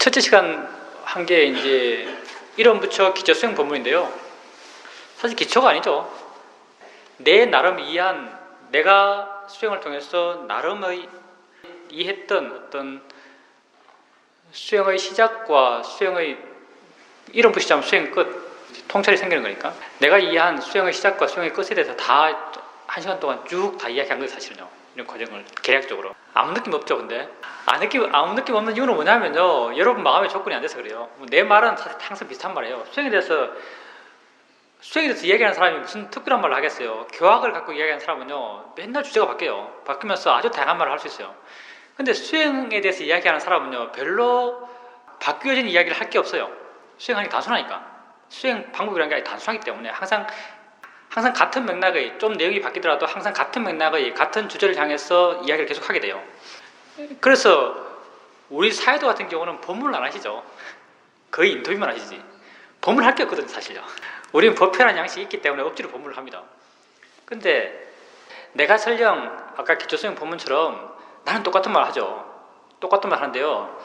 첫째 시간 한 게 이제 이론부처 기초 수행 본문인데요. 사실 기초가 아니죠. 내 나름 이해한, 내가 수행을 통해서 나름의 이해했던 어떤 수행의 시작과 수행의, 이론부시자면 수행 끝, 통찰이 생기는 거니까 내가 이해한 수행의 시작과 수행의 끝에 대해서 다 한 시간 동안 쭉 다 이야기한 거예요. 사실은요. 이런 과정을 계략적으로 아무 느낌 없죠. 근데 아무 느낌 없는 이유는 뭐냐면요, 여러분 마음의 조건이 안 돼서 그래요. 내 말은 사실 항상 비슷한 말이에요. 수행에 대해서 이야기하는 사람이 무슨 특별한 말을 하겠어요. 교학을 갖고 이야기하는 사람은요, 맨날 주제가 바뀌어요. 바뀌면서 아주 다양한 말을 할 수 있어요. 근데 수행에 대해서 이야기하는 사람은요, 별로 바뀌어진 이야기를 할 게 없어요. 수행하는 게 단순하니까. 수행 방법이라는 게 단순하기 때문에 항상 같은 맥락의, 좀 내용이 바뀌더라도 항상 같은 맥락의 같은 주제를 향해서 이야기를 계속 하게 돼요. 그래서 우리 사회도 같은 경우는 법문을 안 하시죠. 거의 인터뷰만 하시지. 법문을 할 게 없거든요, 사실요. 우리는 법회라는 양식이 있기 때문에 억지로 법문을 합니다. 근데 내가 설령 아까 기초수행 법문처럼 나는 똑같은 말 하죠. 똑같은 말 하는데요,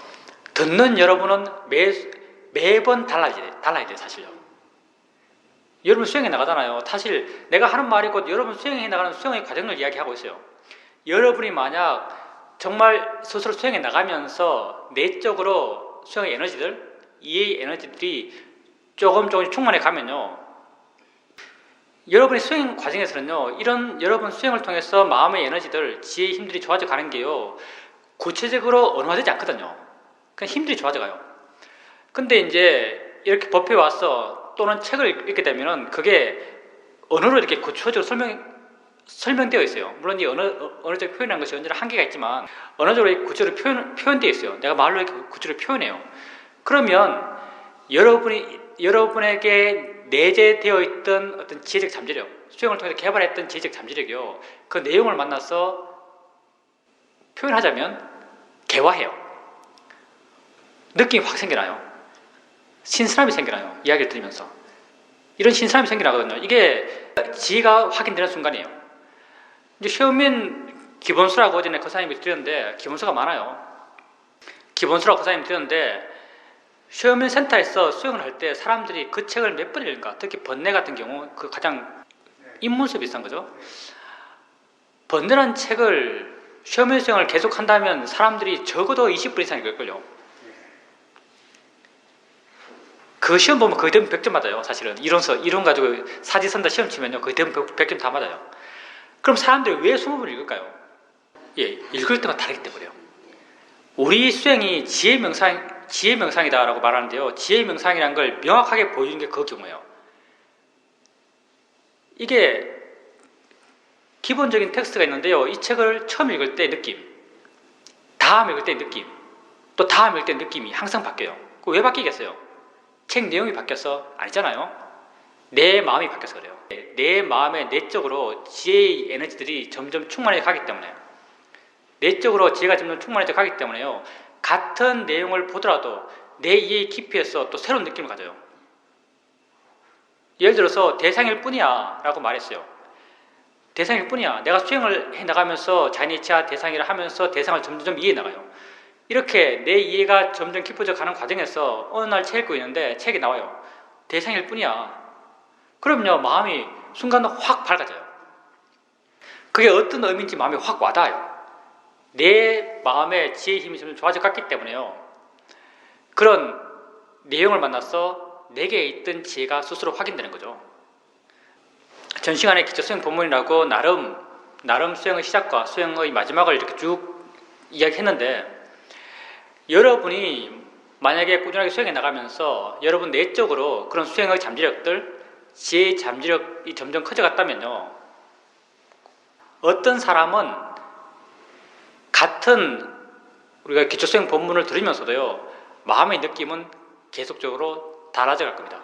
듣는 여러분은 매번 달라야 돼요, 사실요. 여러분 수행해 나가잖아요. 사실 내가 하는 말이 곧 여러분 수행해 나가는 수행의 과정을 이야기하고 있어요. 여러분이 만약 정말 스스로 수행해 나가면서 내적으로 수행의 에너지들, 이해의 에너지들이 조금씩 충만해 가면요, 여러분의 수행 과정에서는요, 이런 여러분 수행을 통해서 마음의 에너지들, 지혜의 힘들이 좋아져 가는 게요, 구체적으로 언어화되지 않거든요. 그냥 힘들이 좋아져 가요. 근데 이제 이렇게 법회에 와서 또는 책을 읽게 되면은 그게 언어로 이렇게 구체적으로 설명되어 있어요. 물론 이 언어적 표현하는 것이 언제나 한계가 있지만 언어적으로 구체적으로 표현되어 있어요. 내가 말로 이렇게 구체적으로 표현해요. 그러면 여러분에게 내재되어 있던 어떤 지혜적 잠재력, 수행을 통해서 개발했던 지혜적 잠재력이요, 그 내용을 만나서 표현하자면 개화해요. 느낌이 확 생겨나요. 신선함이 생겨나요. 이야기를 들으면서. 이런 신선함이 생겨나거든요. 이게 지혜가 확인되는 순간이에요. 이제 쇼민 기본수라고 어제 그 사장님이 드렸는데, 기본수가 많아요. 기본수라고 그 사장님이 드렸는데, 쇼민 센터에서 수행을 할 때 사람들이 그 책을 몇 번 읽는가, 특히 번뇌 같은 경우, 그 가장 입문서 비슷한 거죠. 번뇌라는 책을 쇼민 수행을 계속 한다면 사람들이 적어도 20분 이상 읽을걸요. 그 시험 보면 거의 대부분 100점 맞아요. 사실은 이론 가지고 사지선다 시험 치면요, 거의 대부분 100점 다 맞아요. 그럼 사람들이 왜 20번을 읽을까요? 예, 읽을 때마다 다르기 때문에요. 우리 수행이 지혜 명상이다라고 말하는데요, 지혜 명상이라는 걸 명확하게 보여주는 게 그 경우예요. 이게 기본적인 텍스트가 있는데요, 이 책을 처음 읽을 때 느낌, 다음 읽을 때 느낌, 또 다음 읽을 때 느낌이 항상 바뀌어요. 왜 바뀌겠어요? 책 내용이 바뀌어서 아니잖아요. 내 마음이 바뀌어서 그래요. 내 마음의 내적으로 지혜의 에너지들이 점점 충만해 가기 때문에, 내적으로 지혜가 점점 충만해져 가기 때문에요, 같은 내용을 보더라도 내 이해의 깊이에서 또 새로운 느낌을 가져요. 예를 들어서 대상일 뿐이야 라고 말했어요. 대상일 뿐이야. 내가 수행을 해나가면서 자니차 대상이라 하면서 대상을 점점 이해해 나가요. 이렇게 내 이해가 점점 깊어져 가는 과정에서 어느 날 책 읽고 있는데 책이 나와요. 대상일 뿐이야. 그럼요, 마음이 순간 확 밝아져요. 그게 어떤 의미인지 마음이 확 와닿아요. 내 마음의 지혜의 힘이 점점 좋아져 갔기 때문에요, 그런 내용을 만나서 내게 있던 지혜가 스스로 확인되는 거죠. 전 시간에 기초 수행 본문이라고 나름 수행의 시작과 수행의 마지막을 이렇게 쭉 이야기했는데, 여러분이 만약에 꾸준하게 수행해 나가면서 여러분 내적으로 그런 수행의 잠재력들, 지혜의 잠재력이 점점 커져갔다면요, 어떤 사람은 같은 우리가 기초수행 본문을 들으면서도요, 마음의 느낌은 계속적으로 달라져 갈 겁니다.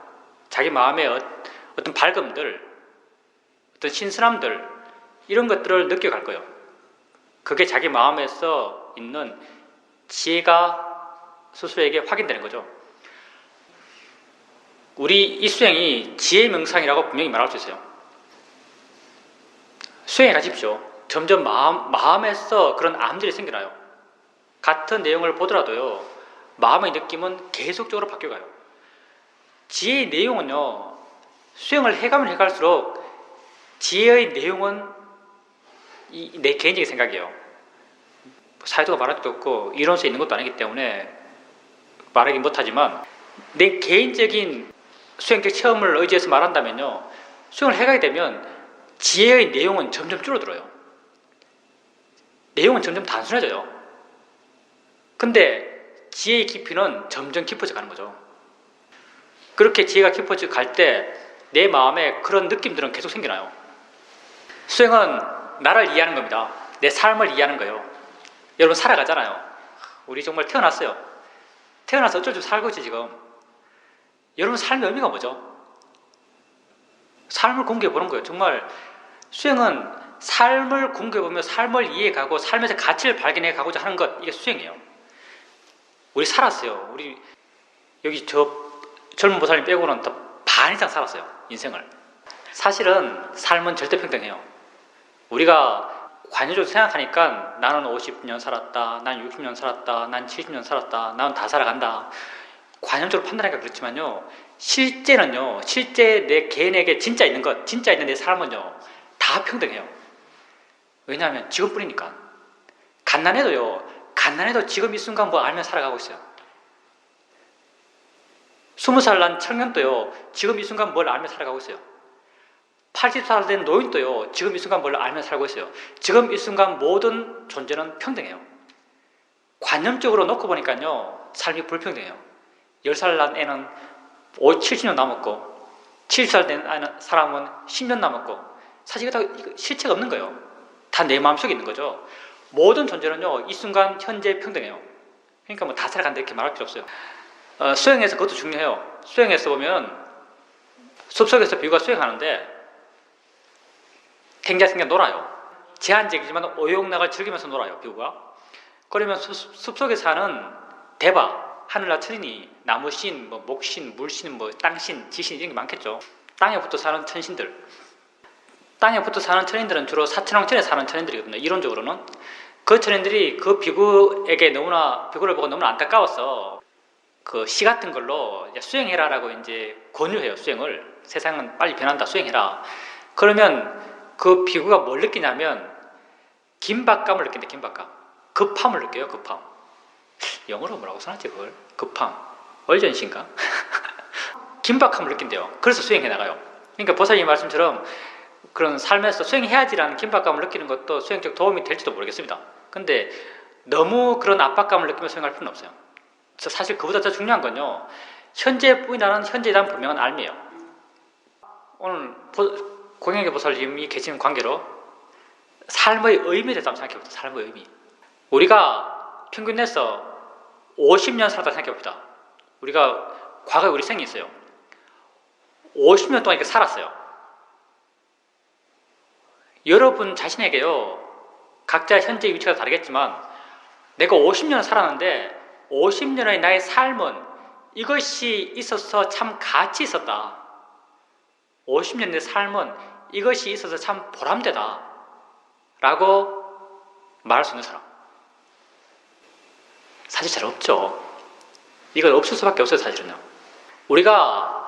자기 마음의 어떤 밝음들, 어떤 신선함들, 이런 것들을 느껴갈 거예요. 그게 자기 마음에서 있는 지혜가 스스로에게 확인되는 거죠. 우리 이 수행이 지혜 명상이라고 분명히 말할 수 있어요. 수행해 가십시오. 점점 마음에서 그런 암들이 생겨나요. 같은 내용을 보더라도요, 마음의 느낌은 계속적으로 바뀌어가요. 지혜의 내용은요, 수행을 해가면 해갈수록 지혜의 내용은 내 개인적인 생각이에요. 사회자가 말할 것도 없고 이론서에 있는 것도 아니기 때문에 말하기 못하지만 내 개인적인 수행적 체험을 의지해서 말한다면요, 수행을 해가게 되면 지혜의 내용은 점점 줄어들어요. 내용은 점점 단순해져요. 근데 지혜의 깊이는 점점 깊어져 가는 거죠. 그렇게 지혜가 깊어져 갈 때 내 마음에 그런 느낌들은 계속 생겨나요. 수행은 나를 이해하는 겁니다. 내 삶을 이해하는 거예요. 여러분 살아가잖아요. 우리 정말 태어났어요. 태어나서 어쩔 줄 살고 있지 지금. 여러분 삶의 의미가 뭐죠? 삶을 공개해 보는 거예요. 정말 수행은 삶을 공개해 보며 삶을 이해해 가고 삶에서 가치를 발견해 가고자 하는 것, 이게 수행이에요. 우리 살았어요. 우리 여기 저 젊은 보살님 빼고는 다 반 이상 살았어요. 인생을. 사실은 삶은 절대 평등해요. 우리가 관여적으로 생각하니까 나는 50년 살았다, 난 60년 살았다, 난 70년 살았다, 나는 다 살아간다. 관념적으로 판단하기가 그렇지만요, 실제는요, 실제 내 개인에게 진짜 있는 것, 진짜 있는 내 삶은요, 다 평등해요. 왜냐하면 지금뿐이니까. 갓난해도 지금 이 순간 뭐 알면 살아가고 있어요. 20살 난 청년도요, 지금 이 순간 뭘 알면 살아가고 있어요. 80살 된 노인도요, 지금 이 순간 뭘 알면 살고 있어요. 지금 이 순간 모든 존재는 평등해요. 관념적으로 놓고 보니까요, 삶이 불평등해요. 10살 난 애는 70년 남았고, 70살 된 사람은 10년 남았고, 사실 이거 다 실체가 없는 거예요. 다 내 마음속에 있는 거죠. 모든 존재는요, 이 순간 현재 평등해요. 그러니까 뭐 다 살아간다 이렇게 말할 필요 없어요. 수행에서 그것도 중요해요. 수행에서 보면 숲속에서 비구가 수행하는데 탱자생자 놀아요. 제한적이지만 오용락을 즐기면서 놀아요. 비구가. 그러면 숲속에 사는 대바, 하늘나 천인이, 나무신, 뭐 목신, 물신, 뭐 땅신, 지신 이런 게 많겠죠. 땅에 붙어 사는 천신들. 땅에 붙어 사는 천인들은 주로 사천왕천에 사는 천인들이거든요. 이론적으로는. 그 천인들이 그 비구에게 비구를 보고 너무나 안타까워서 그 시 같은 걸로 수행해라라고 이제 권유해요. 수행을. 세상은 빨리 변한다. 수행해라. 그러면 그 비구가 뭘 느끼냐면 긴박감을 느낀대. 긴박감. 급함을 느껴요. 급함. 영어로 뭐라고 써놨지 그걸? 급함. 얼전신가? 긴박함을 느낀대요. 그래서 수행해 나가요. 그러니까 보살님 말씀처럼 그런 삶에서 수행해야지라는 긴박감을 느끼는 것도 수행적 도움이 될지도 모르겠습니다. 근데 너무 그런 압박감을 느끼며 수행할 필요는 없어요. 사실 그보다 더 중요한 건요, 현재뿐이라는 현재에 대한 분명한 알미예요. 오늘 공양계 보살님이 계시는 관계로 삶의 의미에 대해서 한번 생각해봅시다. 삶의 의미. 우리가 평균 내서 50년 살았다 생각해봅시다. 우리가 과거에 우리 생이 있어요. 50년 동안 이렇게 살았어요. 여러분 자신에게요, 각자 현재 위치가 다르겠지만 내가 50년을 살았는데 50년의 나의 삶은 이것이 있어서 참 가치 있었다. 50년의 삶은 이것이 있어서 참 보람되다. 라고 말할 수 있는 사람. 사실 잘 없죠. 이건 없을 수밖에 없어요, 사실은요. 우리가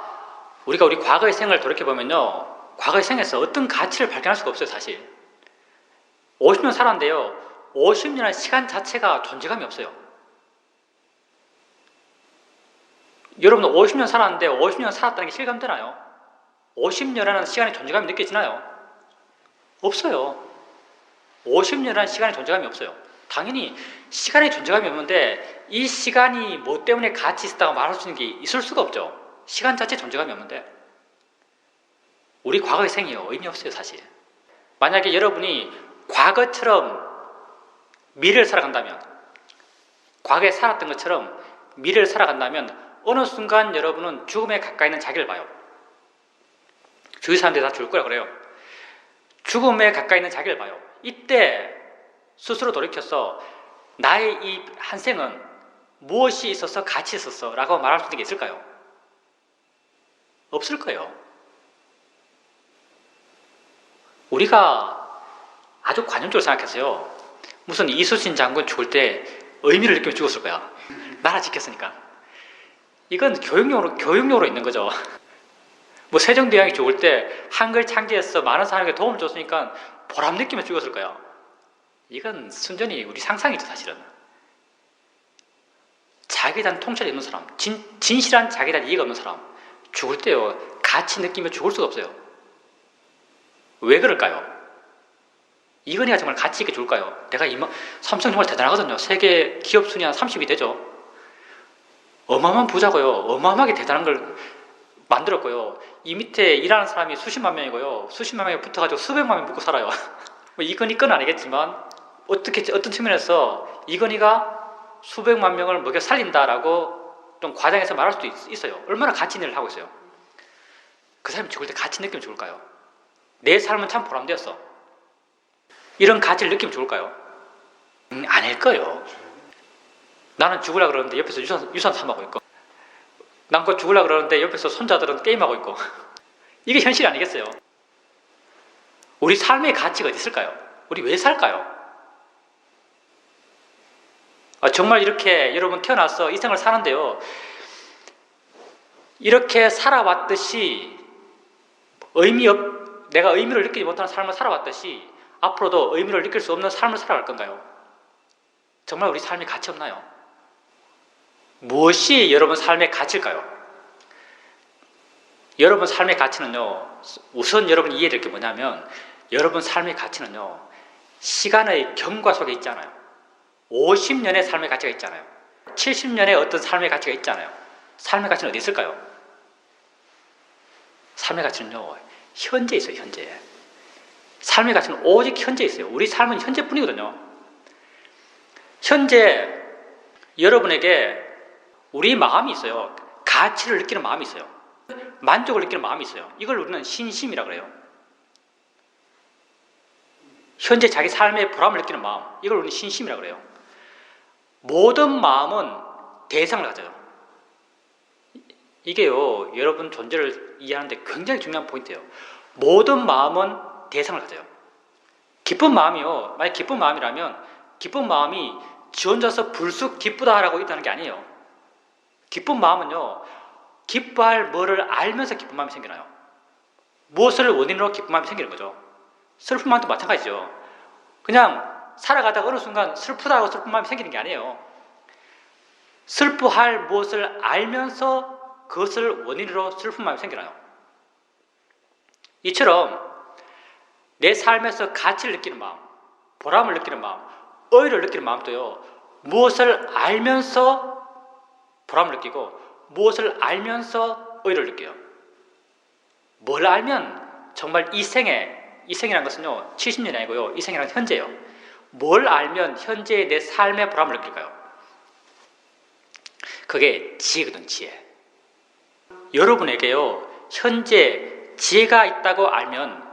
우리 과거의 생을 돌이켜보면요, 과거의 생에서 어떤 가치를 발견할 수가 없어요, 사실. 50년 살았는데요, 50년의 시간 자체가 존재감이 없어요. 여러분 50년 살았는데 50년 살았다는 게 실감되나요? 50년이라는 시간의 존재감이 느껴지나요? 없어요. 50년이라는 시간의 존재감이 없어요. 당연히 시간의 존재감이 없는데 이 시간이 뭐 때문에 가치 있었다고 말할 수 있는 게 있을 수가 없죠. 시간 자체에 존재감이 없는데 우리 과거의 생이요, 의미 없어요, 사실. 만약에 여러분이 과거처럼 미래를 살아간다면, 과거에 살았던 것처럼 미래를 살아간다면 어느 순간 여러분은 죽음에 가까이 있는 자기를 봐요. 주위 사람들이 다 죽을 거라 그래요. 죽음에 가까이 있는 자기를 봐요. 이때 스스로 돌이켜서 나의 이 한 생은 무엇이 있어서 가치 있었어 라고 말할 수 있는 게 있을까요? 없을 거예요. 우리가 아주 관념적으로 생각해서요, 무슨 이순신 장군 죽을 때 의미를 느끼며 죽었을 거야. 나라 지켰으니까. 이건 교육용으로 있는 거죠. 뭐 세종대왕이 죽을 때 한글 창제해서 많은 사람에게 도움을 줬으니까 보람 느끼며 죽었을 거예요. 이건 순전히 우리 상상이죠, 사실은. 자기에 대한 통찰이 없는 사람, 진실한 자기에 대한 이해가 없는 사람, 죽을 때요, 가치 느끼며 죽을 수가 없어요. 왜 그럴까요? 이건희가 정말 가치 있게 죽을까요? 삼성 정말 대단하거든요. 세계 기업 순위 한 30위 되죠. 어마어마한 부자고요. 어마어마하게 대단한 걸 만들었고요. 이 밑에 일하는 사람이 수십만 명이고요. 수십만 명이 붙어가지고 수백만 명 먹고 살아요. 뭐 이건희 건 아니겠지만 어떤 측면에서 이건희가 수백만 명을 먹여 살린다라고 좀 과장해서 말할 수도 있어요. 얼마나 가치 있는 일을 하고 있어요. 그 사람이 죽을 때 가치 느끼면 죽을까요? 내 삶은 참 보람되었어. 이런 가치를 느끼면 죽을까요? 아닐 거예요. 나는 죽으려고 그러는데 옆에서 유산 삼하고 있고, 남과 죽으려고 그러는데 옆에서 손자들은 게임하고 있고. 이게 현실이 아니겠어요? 우리 삶의 가치가 어디 있을까요? 우리 왜 살까요? 정말 이렇게 여러분 태어나서 이 생을 사는데요, 이렇게 살아왔듯이 내가 의미를 느끼지 못하는 삶을 살아왔듯이 앞으로도 의미를 느낄 수 없는 삶을 살아갈 건가요? 정말 우리 삶이 가치 없나요? 무엇이 여러분 삶의 가치일까요? 여러분 삶의 가치는요, 우선 여러분이 이해될 게 뭐냐면, 여러분 삶의 가치는요, 시간의 경과 속에 있지 않아요. 50년의 삶의 가치가 있잖아요. 70년의 어떤 삶의 가치가 있잖아요. 삶의 가치는 어디 있을까요? 삶의 가치는요, 현재에 있어요. 현재. 삶의 가치는 오직 현재에 있어요. 우리 삶은 현재뿐이거든요. 현재 여러분에게 우리 마음이 있어요. 가치를 느끼는 마음이 있어요. 만족을 느끼는 마음이 있어요. 이걸 우리는 신심이라고 그래요. 현재 자기 삶의 보람을 느끼는 마음, 이걸 우리는 신심이라고 그래요. 모든 마음은 대상을 가져요. 이게요, 여러분 존재를 이해하는데 굉장히 중요한 포인트예요. 모든 마음은 대상을 가져요. 기쁜 마음이요, 만약 기쁜 마음이라면 기쁜 마음이 지 혼자서 불쑥 기쁘다라고 있다는 게 아니에요. 기쁜 마음은요, 기뻐할 뭐를 알면서 기쁜 마음이 생겨나요. 무엇을 원인으로 기쁜 마음이 생기는 거죠. 슬픈 마음도 마찬가지죠. 그냥 살아가다가 어느 순간 슬프다고 슬픈 마음이 생기는 게 아니에요. 슬퍼할 무엇을 알면서 그것을 원인으로 슬픈 마음이 생겨나요. 이처럼 내 삶에서 가치를 느끼는 마음, 보람을 느끼는 마음, 의의를 느끼는 마음도요, 무엇을 알면서 보람을 느끼고 무엇을 알면서 의의를 느껴요. 뭘 알면 정말 이생이라는 것은요, 70년이 아니고요, 이생이란 현재예요. 뭘 알면 현재의 내 삶의 보람을 느낄까요? 그게 지혜거든, 지혜. 여러분에게요, 현재 지혜가 있다고 알면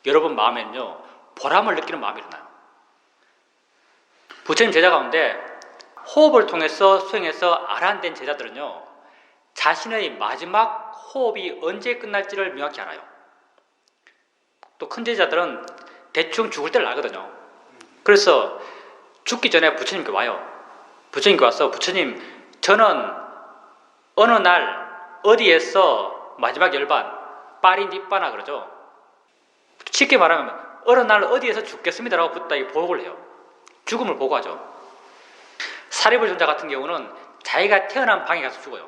여러분 마음에는요, 보람을 느끼는 마음이 일어나요. 부처님 제자 가운데 호흡을 통해서 수행해서 아란된 제자들은요, 자신의 마지막 호흡이 언제 끝날지를 명확히 알아요. 또 큰 제자들은 대충 죽을 때를 알거든요. 그래서 죽기 전에 부처님께 와요. 부처님께 와서, 부처님, 저는 어느 날 어디에서 마지막 열반, 빠리 닛바나 그러죠. 쉽게 말하면 어느 날 어디에서 죽겠습니다라고 부다 보고를 해요. 죽음을 보고하죠. 사리불존자 같은 경우는 자기가 태어난 방에 가서 죽어요.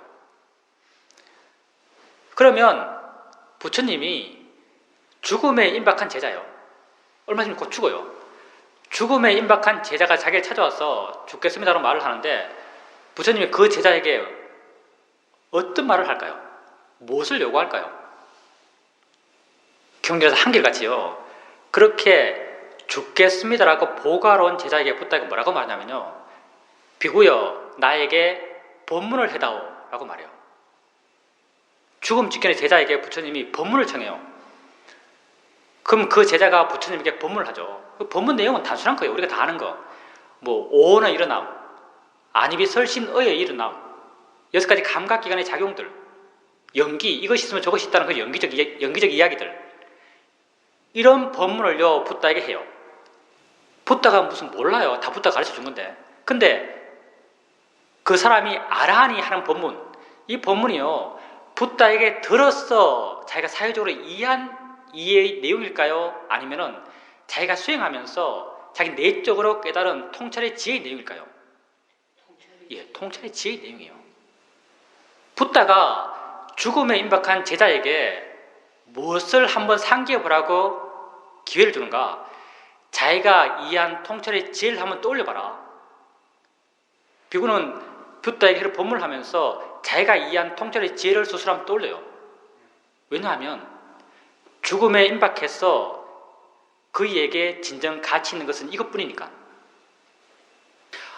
그러면 부처님이 죽음에 임박한 제자예요. 얼마 전에 곧 죽어요. 죽음에 임박한 제자가 자기를 찾아와서 죽겠습니다라고 말을 하는데, 부처님이 그 제자에게 어떤 말을 할까요? 무엇을 요구할까요? 경전에서 한결같이요, 그렇게 죽겠습니다라고 보고하러 온 제자에게 붙다가 뭐라고 말하냐면요, 비구여 나에게 법문을 해다오 라고 말해요. 죽음 직전에 제자에게 부처님이 법문을 청해요. 그럼 그 제자가 부처님에게 법문을 하죠. 그 법문 내용은 단순한 거예요. 우리가 다 아는 거. 뭐 오온의 일어남, 안입이 설신의의 일어남, 6가지 감각기관의 작용들, 연기, 이것이 있으면 저것이 있다는 그 연기적 이야기들, 이런 법문을요 붓다에게 해요. 붓다가 무슨 몰라요. 다 붓다 가르쳐 준 건데. 근데 그 사람이 아라한이 하는 본문, 이 본문이요, 붓다에게 들어서 자기가 사회적으로 이해한 이해의 내용일까요? 아니면은 자기가 수행하면서 자기 내적으로 깨달은 통찰의 지혜의 내용일까요? 예, 통찰의 지혜의 내용이에요. 붓다가 죽음에 임박한 제자에게 무엇을 한번 상기해 보라고 기회를 주는가? 자기가 이해한 통찰의 지혜를 한번 떠올려봐라. 비구는 붓다에게 본문을 하면서 자기가 이해한 통찰의 지혜를 스스로 한번 떠올려요. 왜냐하면 죽음에 임박해서 그에게 진정 가치 있는 것은 이것뿐이니까.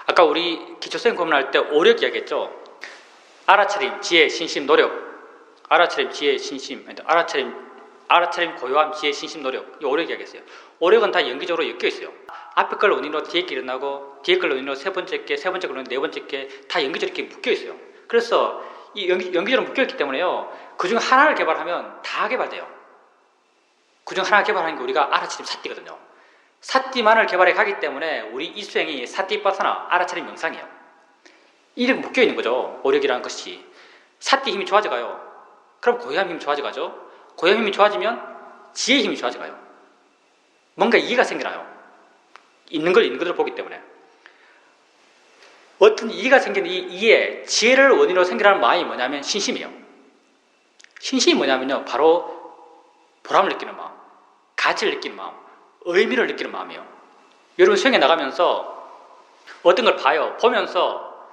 아까 우리 기초수행 고민할 때 오력 이야기했죠. 알아차림, 지혜, 신심, 노력. 알아차림, 지혜, 신심. 알아차림, 고요함, 지혜, 신심, 노력. 이 오력 이야기했어요. 오력은 다 연기적으로 엮여 있어요. 앞에 걸 원인으로 뒤에 게 일어나고, 뒤에 걸 원인으로 세 번째 게, 세 번째 걸 원인으로 네 번째 게 다 연기적으로 이렇게 묶여 있어요. 그래서 이 연기적으로 묶여 있기 때문에요, 그중 하나를 개발하면 다 개발돼요. 그중 하나 개발하는 게 우리가 알아차림 사띠거든요. 사띠만을 개발해 가기 때문에 우리 이 수행이 사띠빠사나 알아차림 명상이에요. 이렇게 묶여 있는 거죠. 오력이라는 것이. 사띠 힘이 좋아져가요. 그럼 고요함 힘이 좋아져가죠. 고요함 힘이 좋아지면 지혜 힘이 좋아져가요. 뭔가 이해가 생겨나요. 있는 걸 있는 그대로 보기 때문에. 어떤 이해가 생기는 이 이해, 지혜를 원인으로 생겨나는 마음이 뭐냐면 신심이에요. 신심이 뭐냐면요, 바로 보람을 느끼는 마음, 가치를 느끼는 마음, 의미를 느끼는 마음이에요. 여러분 수행에 나가면서 어떤 걸 봐요. 보면서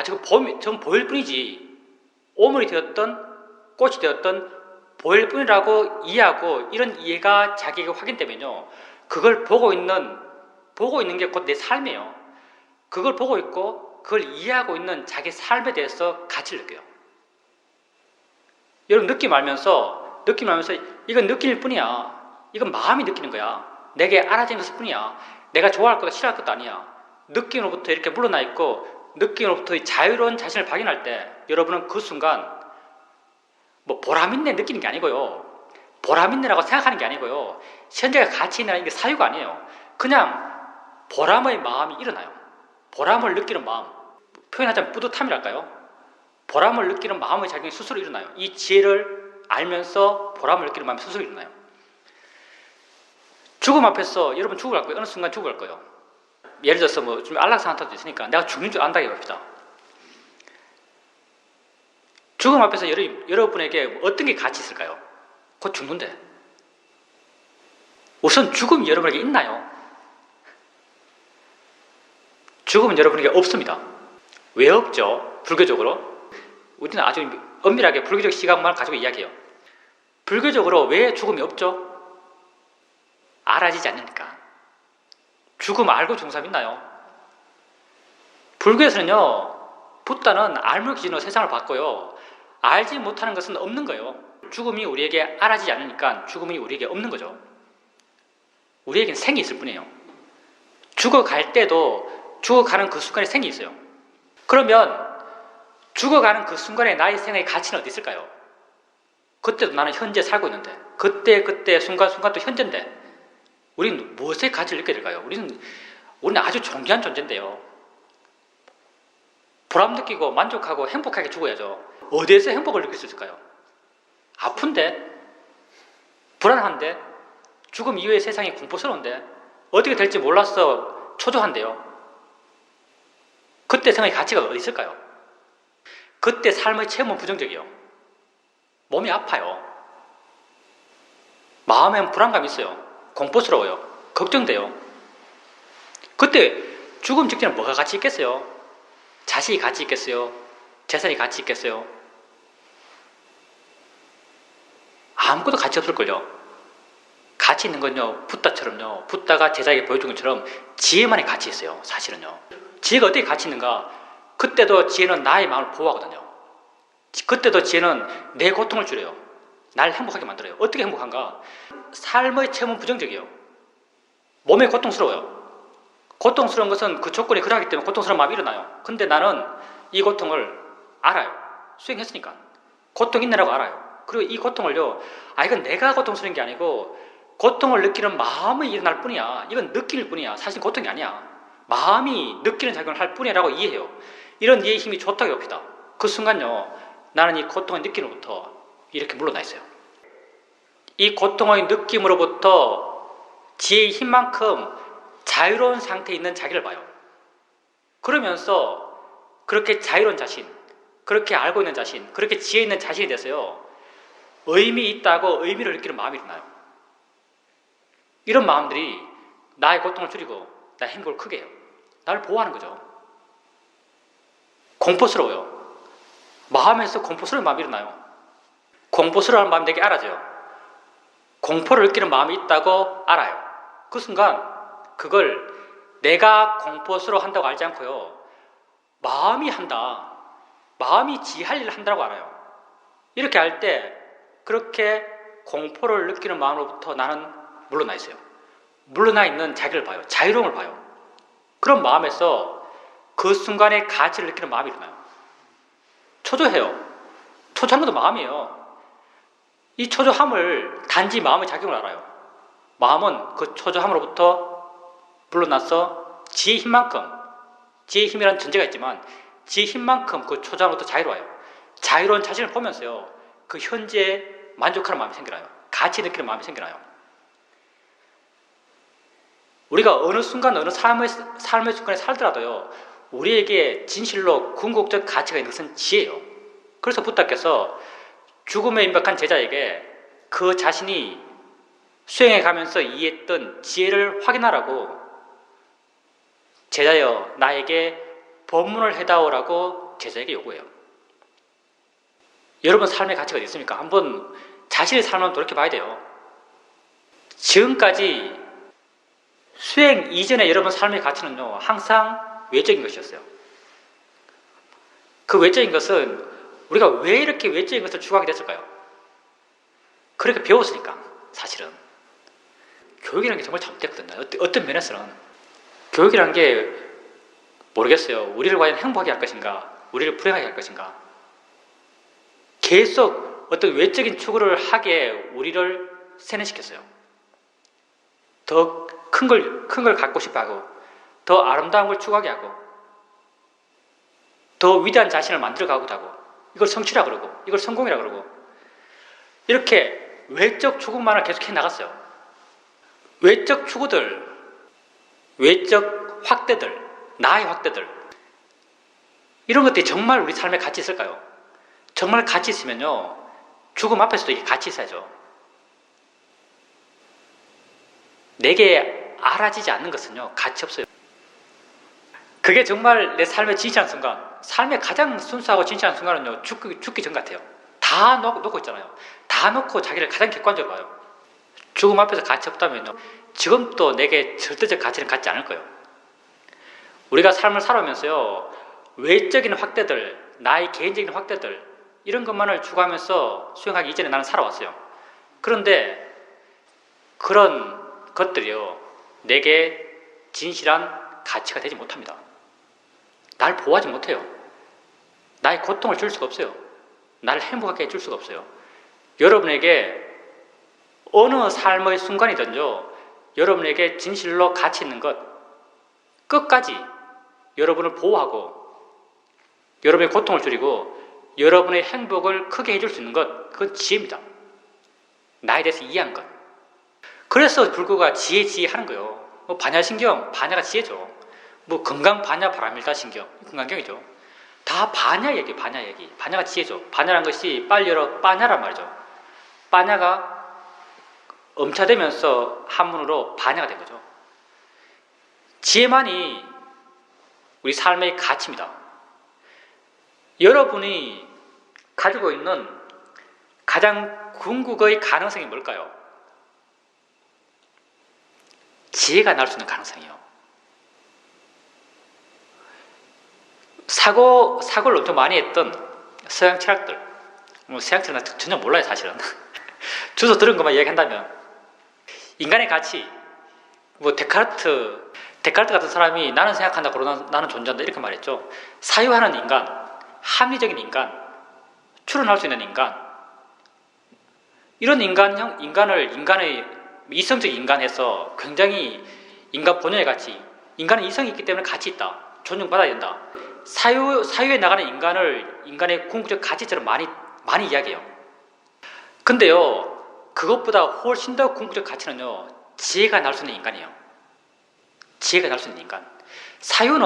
저건 보일 뿐이지, 오물이 되었던 꽃이 되었던 보일 뿐이라고 이해하고, 이런 이해가 자기에게 확인되면요, 그걸 보고 있는 게 곧 내 삶이에요. 그걸 보고 있고 그걸 이해하고 있는 자기 삶에 대해서 가치를 느껴요. 여러분 느낌 알면서 이건 느낌일 뿐이야. 이건 마음이 느끼는 거야. 내게 알아진 것일 뿐이야. 내가 좋아할 것도 싫어할 것도 아니야. 느낌으로부터 이렇게 물러나 있고 느낌으로부터 자유로운 자신을 발견할 때 여러분은 그 순간 뭐 보람있네 느끼는 게 아니고요, 보람있네라고 생각하는 게 아니고요, 현재가 가치 있는 게 사유가 아니에요. 그냥 보람의 마음이 일어나요. 보람을 느끼는 마음, 표현하자면 뿌듯함이랄까요? 보람을 느끼는 마음의 작용이 스스로 일어나요. 이 지혜를 알면서 보람을 느끼는 마음이 스스로 일어나요. 죽음 앞에서 여러분 죽어갈 거예요. 어느 순간 죽어갈 거예요. 예를 들어서 뭐 좀 안락사한테도 있으니까 내가 죽는 줄 안다고 해봅시다. 죽음 앞에서 여러분에게 어떤 게 가치 있을까요? 곧 죽는데. 우선 죽음이 여러분에게 있나요? 죽음은 여러분에게 없습니다. 왜 없죠? 불교적으로. 우리는 아주 엄밀하게 불교적 시각만 가지고 이야기해요. 불교적으로 왜 죽음이 없죠? 알아지지 않으니까. 죽음 알고 죽는 사람 있나요? 불교에서는요, 붓다는 알물 기준으로 세상을 봤고요, 알지 못하는 것은 없는 거예요. 죽음이 우리에게 알아지지 않으니까 죽음이 우리에게 없는 거죠. 우리에게는 생이 있을 뿐이에요. 죽어갈 때도 죽어가는 그 순간에 생이 있어요. 그러면 죽어가는 그 순간에 나의 생의 가치는 어디 있을까요? 그때도 나는 현재 살고 있는데, 그때 순간순간도 현재인데, 우리는 무엇의 가치를 느끼게 될까요? 우리는 아주 존귀한 존재인데요, 보람 느끼고 만족하고 행복하게 죽어야죠. 어디에서 행복을 느낄 수 있을까요? 아픈데, 불안한데, 죽음 이후의 세상이 공포스러운데, 어떻게 될지 몰라서 초조한데요. 그때 생의 가치가 어디 있을까요? 그때 삶의 체험은 부정적이에요. 몸이 아파요. 마음엔 불안감이 있어요. 공포스러워요. 걱정돼요. 그때 죽음 직전에 뭐가 가치 있겠어요? 자식이 가치 있겠어요? 재산이 가치 있겠어요? 아무것도 가치 없을걸요. 가치 있는 건요, 붓다처럼요, 붓다가 제자에게 보여준 것처럼 지혜만의 가치 있어요. 사실은요. 지혜가 어떻게 가치 있는가? 그때도 지혜는 나의 마음을 보호하거든요. 그때도 지혜는 내 고통을 줄여요. 날 행복하게 만들어요. 어떻게 행복한가? 삶의 체험은 부정적이에요. 몸이 고통스러워요. 고통스러운 것은 그 조건이 그러하기 때문에 고통스러운 마음이 일어나요. 근데 나는 이 고통을 알아요. 수행했으니까. 고통이 있느라고 알아요. 그리고 이 고통을요, 이건 내가 고통스러운 게 아니고 고통을 느끼는 마음이 일어날 뿐이야. 이건 느낌일 뿐이야. 사실 고통이 아니야. 마음이 느끼는 작용을 할 뿐이라고 이해해요. 이런 이해의 힘이 좋다고 봅시다. 그 순간요, 나는 이 고통의 느낌으로부터 이렇게 물러나 있어요. 이 고통의 느낌으로부터 지혜의 힘만큼 자유로운 상태에 있는 자기를 봐요. 그러면서 그렇게 자유로운 자신, 그렇게 알고 있는 자신, 그렇게 지혜 있는 자신에 대해서요, 의미 있다고 의미를 느끼는 마음이 일어나요. 이런 마음들이 나의 고통을 줄이고 나의 행복을 크게 해요. 나를 보호하는 거죠. 공포스러워요. 마음에서 공포스러운 마음이 일어나요. 공포스러운 마음이 내게 알아져요. 공포를 느끼는 마음이 있다고 알아요. 그 순간 그걸 내가 공포스러워 한다고 알지 않고요, 마음이 한다, 마음이 지할 일을 한다고 알아요. 이렇게 할 때 그렇게 공포를 느끼는 마음으로부터 나는 물러나 있어요. 물러나 있는 자기를 봐요. 자유로움을 봐요. 그런 마음에서 그 순간의 가치를 느끼는 마음이 일어나요. 초조해요. 초조한 것도 마음이에요. 이 초조함을 단지 마음의 작용을 알아요. 마음은 그 초조함으로부터 물러나서 지혜의 힘만큼, 지혜의 힘이라는 전제가 있지만 지혜의 힘만큼 그 초조함으로부터 자유로워요. 자유로운 자신을 보면서요, 그 현재에 만족하는 마음이 생겨나요. 가치 느끼는 마음이 생겨나요. 우리가 어느 순간 어느 삶의 순간에 살더라도요, 우리에게 진실로 궁극적 가치가 있는 것은 지혜예요. 그래서 부탁께서 죽음에 임박한 제자에게 그 자신이 수행해 가면서 이해했던 지혜를 확인하라고, 제자여 나에게 법문을 해다오라고 제자에게 요구해요. 여러분 삶의 가치가 어디 있습니까? 한번 자신의 삶을 돌이켜봐야 돼요. 지금까지 수행 이전에 여러분 삶의 가치는요, 항상 외적인 것이었어요. 그 외적인 것은 우리가 왜 이렇게 외적인 것을 추구하게 됐을까요? 그렇게 배웠으니까. 사실은 교육이라는 게 정말 잘못됐거든요. 어떤 면에서는 교육이라는 게 모르겠어요. 우리를 과연 행복하게 할 것인가, 우리를 불행하게 할 것인가. 계속 어떤 외적인 추구를 하게 우리를 세뇌시켰어요. 더 큰 걸 갖고 싶어 하고, 더 아름다운 걸 추구하게 하고, 더 위대한 자신을 만들어가고자 하고, 이걸 성취라 그러고, 이걸 성공이라 그러고, 이렇게 외적 추구만을 계속해 나갔어요. 외적 추구들, 외적 확대들, 나의 확대들, 이런 것들이 정말 우리 삶에 가치 있을까요? 정말 가치 있으면요, 죽음 앞에서도 이게 가치 있어야죠. 내게 알아지지 않는 것은요, 가치 없어요. 그게 정말 내 삶의 진실한 순간, 삶의 가장 순수하고 진실한 순간은요, 죽기 전 같아요. 다 놓고 있잖아요. 다 놓고 자기를 가장 객관적으로 봐요. 죽음 앞에서 가치 없다면요, 지금도 내게 절대적 가치는 갖지 않을 거예요. 우리가 삶을 살아오면서요, 외적인 확대들, 나의 개인적인 확대들, 이런 것만을 추구하면서 수행하기 이전에 나는 살아왔어요. 그런데 그런 것들이요, 내게 진실한 가치가 되지 못합니다. 날 보호하지 못해요. 나의 고통을 줄 수가 없어요. 나를 행복하게 해줄 수가 없어요. 여러분에게 어느 삶의 순간이든요, 여러분에게 진실로 가치 있는 것, 끝까지 여러분을 보호하고 여러분의 고통을 줄이고 여러분의 행복을 크게 해줄 수 있는 것, 그건 지혜입니다. 나에 대해서 이해한 것. 그래서 불교가 지혜 하는 거예요. 뭐 반야신경, 반야가 지혜죠. 뭐 건강 반야 바람일다 신경, 건강경이죠. 다 반야 얘기, 반야 얘기. 반야가 지혜죠. 반야란 것이 빨리어로 빠냐란 말이죠. 빠냐가 엄차되면서 한문으로 반야가 된 거죠. 지혜만이 우리 삶의 가치입니다. 여러분이 가지고 있는 가장 궁극의 가능성이 뭘까요? 지혜가 날 수 있는 가능성이요. 사고를 엄청 많이 했던 서양 철학들, 뭐 서양 철학은 전혀 몰라요, 사실은. 주소 들은 것만 이야기한다면, 인간의 가치, 뭐 데카르트 같은 사람이 나는 생각한다, 나는 존재한다, 이렇게 말했죠. 사유하는 인간, 합리적인 인간, 추론할 수 있는 인간, 이런 인간의 이성적 인간에서 굉장히 인간 본연의 가치, 인간은 이성이 있기 때문에 가치 있다, 존중받아야 된다, 사유에 나가는 인간의 궁극적 가치처럼 많이 이야기해요. 근데요, 그것보다 훨씬 더 궁극적 가치는요, 지혜가 날 수 있는 인간이에요. 지혜가 날 수 있는 인간. 사유는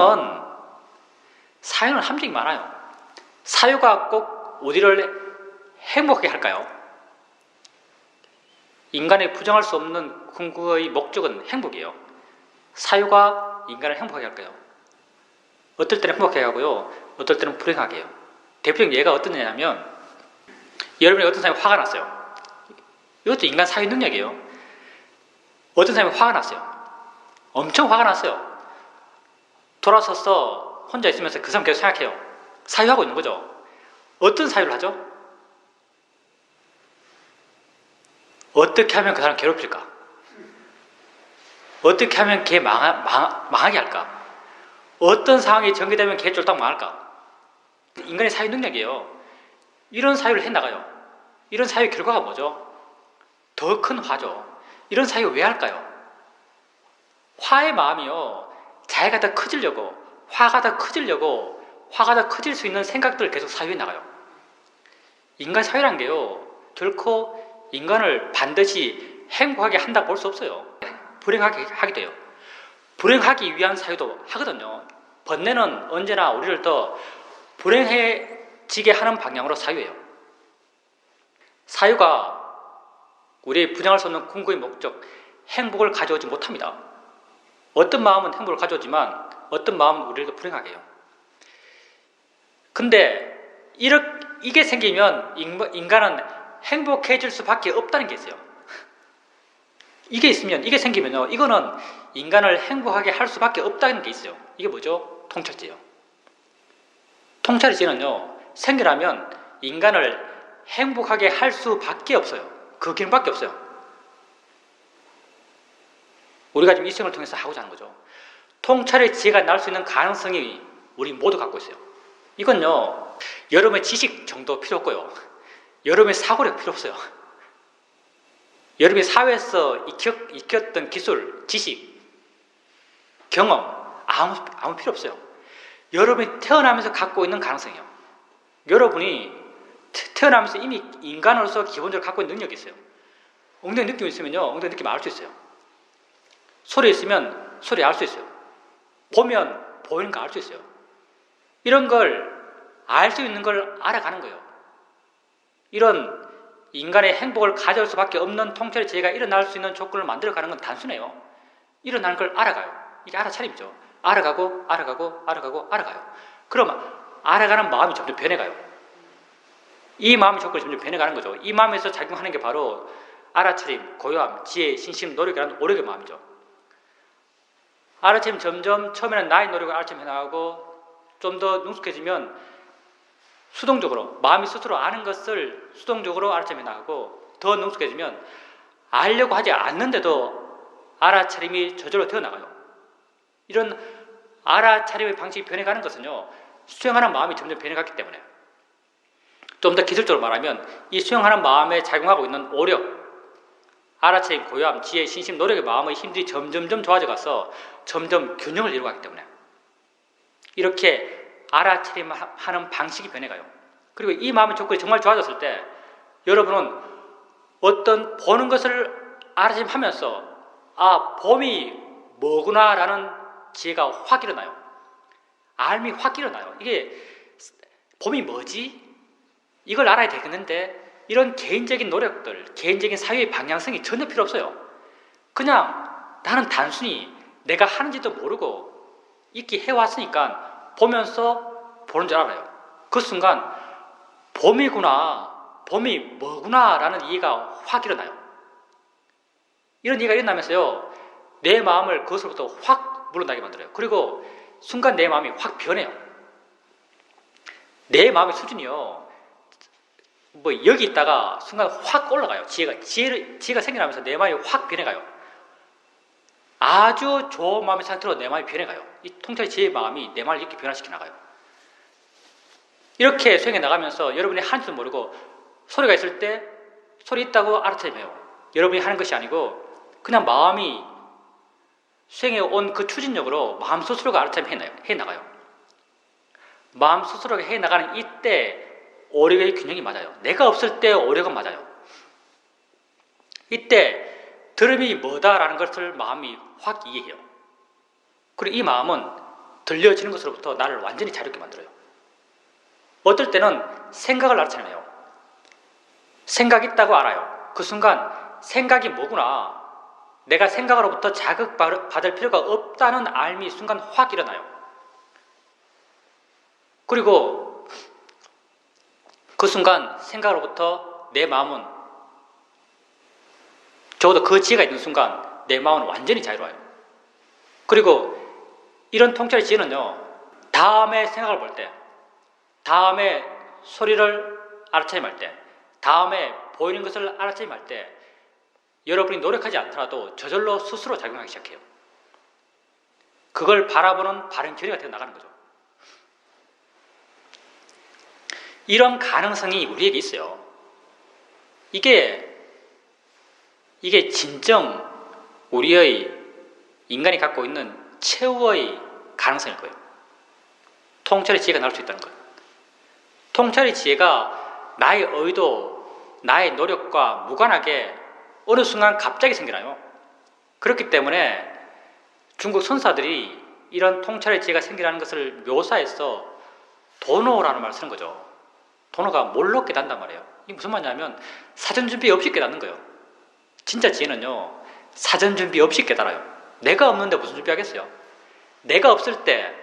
함정이 많아요. 사유가 꼭 우리를 행복하게 할까요? 인간의 부정할 수 없는 궁극의 목적은 행복이에요. 사유가 인간을 행복하게 할까요? 어떨 때는 행복하게 하고요, 어떨 때는 불행하게 해요. 대표적인 예가 어떤 예냐면, 여러분이 어떤 사람이 화가 났어요. 이것도 인간 사유 능력이에요. 어떤 사람이 화가 났어요. 엄청 화가 났어요. 돌아서서 혼자 있으면서 그 사람 계속 생각해요. 사유하고 있는 거죠. 어떤 사유를 하죠? 어떻게 하면 그 사람 괴롭힐까? 어떻게 하면 걔 망하게 할까? 어떤 상황이 전개되면 걔 쫄딱 망할까? 인간의 사유 능력이에요. 이런 사유를 해나가요. 이런 사유의 결과가 뭐죠? 더 큰 화죠. 이런 사유 왜 할까요? 화의 마음이요, 자기가 더 커지려고, 화가 더 커질 수 있는 생각들을 계속 사유해 나가요. 인간 사유란 게요, 결코 인간을 반드시 행복하게 한다고 볼 수 없어요. 불행하게 하기도 해요. 불행하기 위한 사유도 하거든요. 번뇌는 언제나 우리를 더 불행해지게 하는 방향으로 사유해요. 사유가 우리의 부정할 수 없는 궁극의 목적, 행복을 가져오지 못합니다. 어떤 마음은 행복을 가져오지만 어떤 마음은 우리를 더 불행하게 해요. 근데 이게 생기면 인간은 행복해질 수밖에 없다는 게 있어요. 이게 생기면요, 이거는 인간을 행복하게 할 수밖에 없다는 게 있어요. 이게 뭐죠? 통찰제요. 통찰제는요, 생겨나면 인간을 행복하게 할 수밖에 없어요. 그 기능밖에 없어요. 우리가 지금 이 수행을 통해서 하고자 하는 거죠. 통찰의 지혜가 날 수 있는 가능성이 우리 모두 갖고 있어요. 이건요, 여러분의 지식 정도 필요 없고요, 여러분의 사고력 필요 없어요. 여러분이 사회에서 익혔던 기술, 지식, 경험 아무 필요 없어요. 여러분이 태어나면서 갖고 있는 가능성이에요. 여러분이 태어나면서 이미 인간으로서 기본적으로 갖고 있는 능력이 있어요. 엉덩이 느낌이 있으면요, 엉덩이 느낌 알 수 있어요. 소리 있으면 소리 알 수 있어요. 보면 보이는 거 알 수 있어요. 이런 걸 알 수 있는 걸 알아가는 거예요. 이런 인간의 행복을 가져올 수밖에 없는 통찰의 지혜가 일어날 수 있는 조건을 만들어가는 건 단순해요. 일어나는 걸 알아가요. 이게 알아차림이죠. 알아가고 그러면 알아가는 마음이 점점 변해가요. 이 마음의 조건이 점점 변해가는 거죠. 이 마음에서 작용하는 게 바로 알아차림, 고요함, 지혜, 신심, 노력이라는 오력의 마음이죠. 알아차림 점점 처음에는 나의 노력을 알아차림 해나가고 좀 더 능숙해지면 수동적으로, 마음이 스스로 아는 것을 수동적으로 알아차림해 나가고, 더 능숙해지면 알려고 하지 않는데도 알아차림이 저절로 되어 나가요. 이런 알아차림의 방식이 변해가는 것은요, 수행하는 마음이 점점 변해갔기 때문에. 좀 더 기술적으로 말하면 이 수행하는 마음에 작용하고 있는 오력, 알아차림, 고요함, 지혜, 신심, 노력의 마음의 힘들이 점점 좋아져 가서 점점 균형을 이루어가기 때문에 이렇게 알아차림하는 방식이 변해가요. 그리고 이 마음의 조건이 정말 좋아졌을 때 여러분은 어떤 보는 것을 알아차림하면서 봄이 뭐구나라는 지혜가 확 일어나요. 알미 확 일어나요. 이게 봄이 뭐지? 이걸 알아야 되겠는데 이런 개인적인 노력들, 개인적인 사유의 방향성이 전혀 필요 없어요. 그냥 나는 단순히 내가 하는지도 모르고 있기 해왔으니까 보면서 보는 줄 알아요. 그 순간 봄이구나, 봄이 뭐구나 라는 이해가 확 일어나요. 이런 이해가 일어나면서요, 내 마음을 그것으로부터 확 물러나게 만들어요. 그리고 순간 내 마음이 확 변해요. 내 마음의 수준이요, 여기 있다가 순간 확 올라가요. 지혜가 생겨나면서 내 마음이 확 변해가요. 아주 좋은 마음의 상태로 내 마음이 변해가요. 이 통찰의 지혜의 마음이 내 마음을 이렇게 변화시켜 나가요. 이렇게 수행해 나가면서 여러분이 하는 줄 모르고 소리가 있을 때 소리 있다고 알아차림해요. 여러분이 하는 것이 아니고 그냥 마음이 수행해 온 그 추진력으로 마음 스스로가 알아차림해 나가요. 마음 스스로가 해나가는 이때 오력의 균형이 맞아요. 내가 없을 때 오력은 맞아요. 이때 들음이 뭐다라는 것을 마음이 확 이해해요. 그리고 이 마음은 들려지는 것으로부터 나를 완전히 자유롭게 만들어요. 어떨 때는 생각을 알아차려요. 생각이 있다고 알아요. 그 순간 생각이 뭐구나. 내가 생각으로부터 자극받을 필요가 없다는 알미 순간 확 일어나요. 그리고 그 순간 생각으로부터 내 마음은 적어도 그 지혜가 있는 순간 내 마음은 완전히 자유로워요. 그리고 이런 통찰의 지혜는요, 다음에 생각을 볼 때, 다음에 소리를 알아차림할 때, 다음에 보이는 것을 알아차림할 때 여러분이 노력하지 않더라도 저절로 스스로 작용하기 시작해요. 그걸 바라보는 바른 결의가 되어 나가는 거죠. 이런 가능성이 우리에게 있어요. 이게 진정 우리의 인간이 갖고 있는 최후의 가능성일 거예요. 통찰의 지혜가 나올 수 있다는 거예요. 통찰의 지혜가 나의 의도, 나의 노력과 무관하게 어느 순간 갑자기 생겨나요. 그렇기 때문에 중국 선사들이 이런 통찰의 지혜가 생겨나는 것을 묘사해서 도노라는 말을 쓰는 거죠. 도노가 뭘로 깨닫는단 말이에요. 이게 무슨 말이냐면 사전 준비 없이 깨닫는 거예요. 진짜 지혜는요, 사전 준비 없이 깨달아요. 내가 없는데 무슨 준비하겠어요? 내가 없을 때,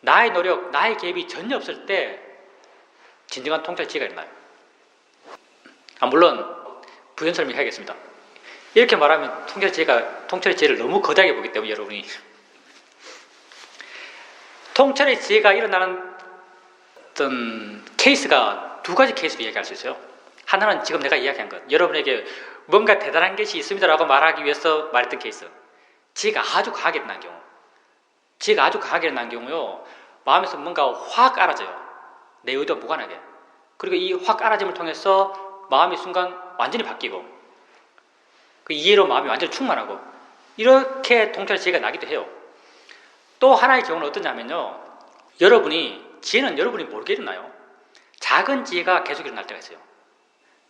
나의 노력, 나의 개입이 전혀 없을 때 진정한 통찰 지혜가 일어나요. 물론 부연 설명해야겠습니다. 이렇게 말하면 통찰의 지혜를 너무 거대하게 보기 때문에 여러분이 통찰의 지혜가 일어나는 어떤 케이스가 두 가지 케이스로 이야기할 수 있어요. 하나는 지금 내가 이야기한 것, 여러분에게 뭔가 대단한 것이 있습니다라고 말하기 위해서 말했던 케이스. 지혜가 아주 강하게 일어난 경우, 지혜가 아주 강하게 일어난 경우요, 마음에서 뭔가 확 알아져요. 내 의도와 무관하게. 그리고 이 확 알아짐을 통해서 마음이 순간 완전히 바뀌고 그 이해로 마음이 완전히 충만하고 이렇게 통찰의 지혜가 나기도 해요. 또 하나의 경우는 어떠냐면요, 지혜는 여러분이 모르게 일어나요. 작은 지혜가 계속 일어날 때가 있어요.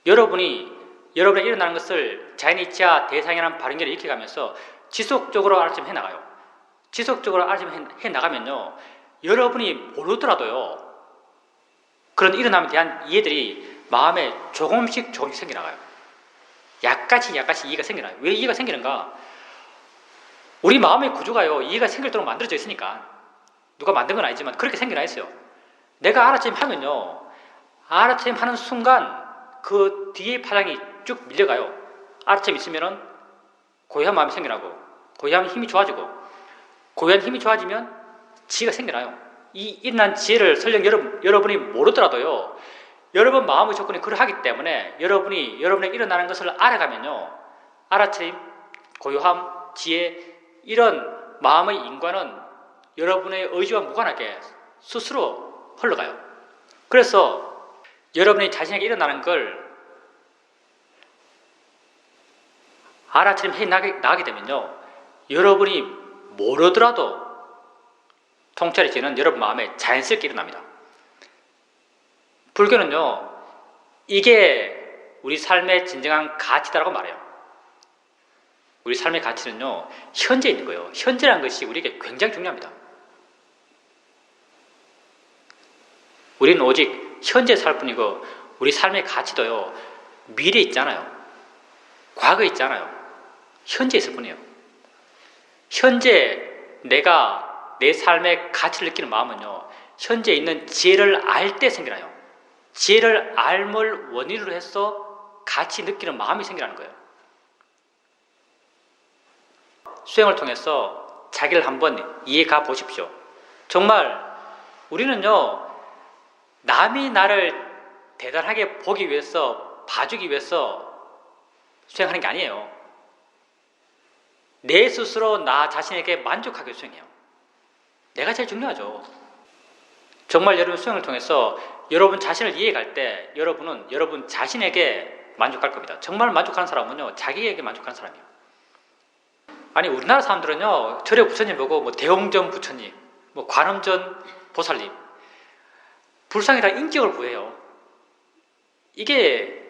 여러분에게 일어나는 것을 자연이치와 대상이라는 바른 결을 익혀가면서 지속적으로 알아차림 해나가요. 지속적으로 알아차림 해나가면요, 여러분이 모르더라도요, 그런 일어남에 대한 이해들이 마음에 조금씩 생겨나가요. 약간씩 이해가 생겨나요. 왜 이해가 생기는가? 우리 마음의 구조가요, 이해가 생길도록 만들어져 있으니까. 누가 만든 건 아니지만 그렇게 생겨나 있어요. 내가 알아차림 하면요, 알아차림 하는 순간 그 뒤에 파장이 쭉 밀려가요. 알아차림 있으면은 고요한 마음이 생겨나고, 고요한 힘이 좋아지고, 고요한 힘이 좋아지면 지혜가 생겨나요. 이 일어난 지혜를 설령 여러분이 모르더라도요, 여러분 마음의 조건이 그러하기 때문에 여러분의 일어나는 것을 알아가면요, 알아차림, 고요함, 지혜, 이런 마음의 인과는 여러분의 의지와 무관하게 스스로 흘러가요. 그래서 여러분이 자신에게 일어나는 걸 알아차림 해나가게 되면요, 여러분이 모르더라도 통찰의 지혜는 여러분 마음에 자연스럽게 일어납니다. 불교는요, 이게 우리 삶의 진정한 가치다라고 말해요. 우리 삶의 가치는요, 현재에 있는 거예요. 현재라는 것이 우리에게 굉장히 중요합니다. 우리는 오직 현재에 살 뿐이고, 우리 삶의 가치도요, 미래에 있잖아요. 과거에 있잖아요. 현재에 있을 뿐이에요. 현재 내가 내 삶의 가치를 느끼는 마음은요, 현재에 있는 지혜를 알 때 생겨나요. 지혜를 알물 원인으로 해서 같이 느끼는 마음이 생기라는 거예요. 수행을 통해서 자기를 한번 이해가 보십시오. 정말 우리는요, 남이 나를 대단하게 보기 위해서, 봐주기 위해서 수행하는 게 아니에요. 내 스스로 나 자신에게 만족하게 수행해요. 내가 제일 중요하죠. 정말 여러분 수행을 통해서 여러분 자신을 이해할 때 여러분은 여러분 자신에게 만족할 겁니다. 정말 만족하는 사람은요, 자기에게 만족하는 사람이에요. 아니, 우리나라 사람들은요, 절에 부처님 보고 대홍전 부처님, 관음전 보살님, 불상에다 인격을 부여해요. 이게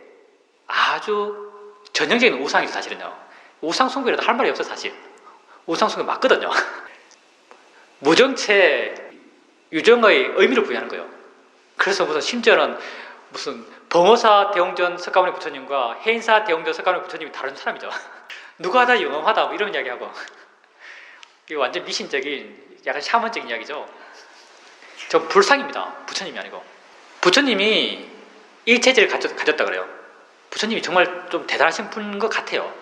아주 전형적인 우상이죠, 사실은요. 우상 숭배라도 할 말이 없어, 사실. 우상 숭배 맞거든요. 무정체 유정의 의미를 부여하는 거예요. 그래서 무슨 심지어는 무슨 범어사 대웅전 석가모니 부처님과 해인사 대웅전 석가모니 부처님이 다른 사람이죠. 누가 다 영험하다 뭐 이런 이야기하고. 이거 완전 미신적인 약간 샤먼적인 이야기죠. 저 불상입니다. 부처님이 아니고. 부처님이 일체제를 가졌다 그래요. 부처님이 정말 좀 대단하신 분인 것 같아요.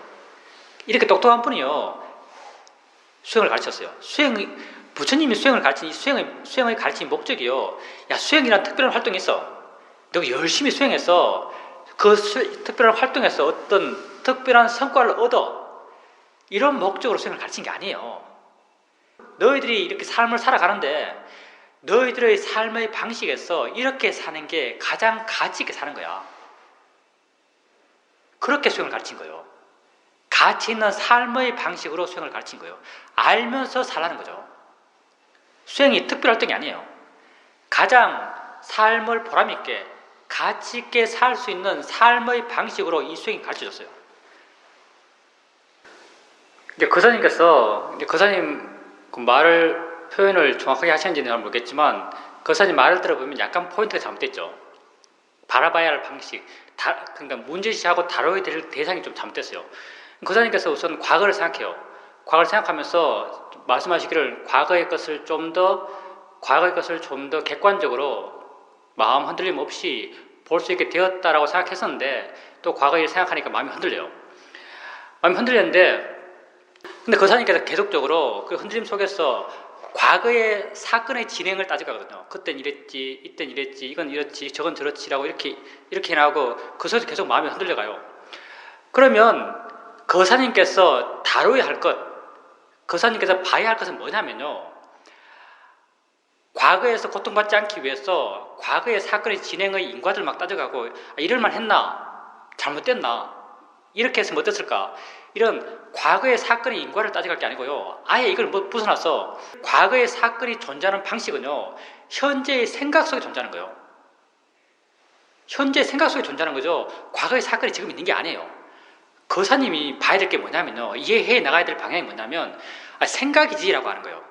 이렇게 똑똑한 분이요. 수행을 가르쳤어요. 부처님이 수행을 가르친 이 수행의 가르친 목적이요. 야, 수행이란 특별한 활동이 있어. 너가 열심히 수행해서 그 특별한 활동에서 어떤 특별한 성과를 얻어. 이런 목적으로 수행을 가르친 게 아니에요. 너희들이 이렇게 삶을 살아가는데 너희들의 삶의 방식에서 이렇게 사는 게 가장 가치 있게 사는 거야. 그렇게 수행을 가르친 거예요. 가치 있는 삶의 방식으로 수행을 가르친 거예요. 알면서 살라는 거죠. 수행이 특별 활동이 아니에요. 가장 삶을 보람있게 가치 있게 살 수 있는 삶의 방식으로 이 수행이 가르쳐줬어요. 거사님 그 표현을 정확하게 하시는지는 잘 모르겠지만 거사님 말을 들어보면 약간 포인트가 잘못됐죠. 바라봐야 할 방식, 그러니까 문제시하고 다뤄야 될 대상이 좀 잘못됐어요. 거사님께서 우선 과거를 생각해요. 과거를 생각하면서 말씀하시기를 과거의 것을 좀 더 객관적으로 마음 흔들림 없이 볼 수 있게 되었다라고 생각했었는데 또 과거를 생각하니까 마음이 흔들려요. 마음이 흔들렸는데 근데 거사님께서 계속적으로 그 흔들림 속에서 과거의 사건의 진행을 따져가거든요. 그땐 이랬지, 이땐 이랬지, 이건 이렇지, 저건 저렇지라고 이렇게 해나가고 그 속에서 계속 마음이 흔들려가요. 그러면 거사님께서 다뤄야 할 것, 거사님께서 봐야 할 것은 뭐냐면요. 과거에서 고통받지 않기 위해서 과거의 사건의 진행의 인과들 막 따져가고 이럴만 했나? 잘못됐나? 이렇게 했으면 어땠을까? 이런 과거의 사건의 인과를 따져갈 게 아니고요. 아예 이걸 벗어나서 과거의 사건이 존재하는 방식은요. 현재의 생각 속에 존재하는 거예요. 현재의 생각 속에 존재하는 거죠. 과거의 사건이 지금 있는 게 아니에요. 거사님이 봐야 될 게 뭐냐면요. 이해해 나가야 될 방향이 뭐냐면 생각이지라고 하는 거예요.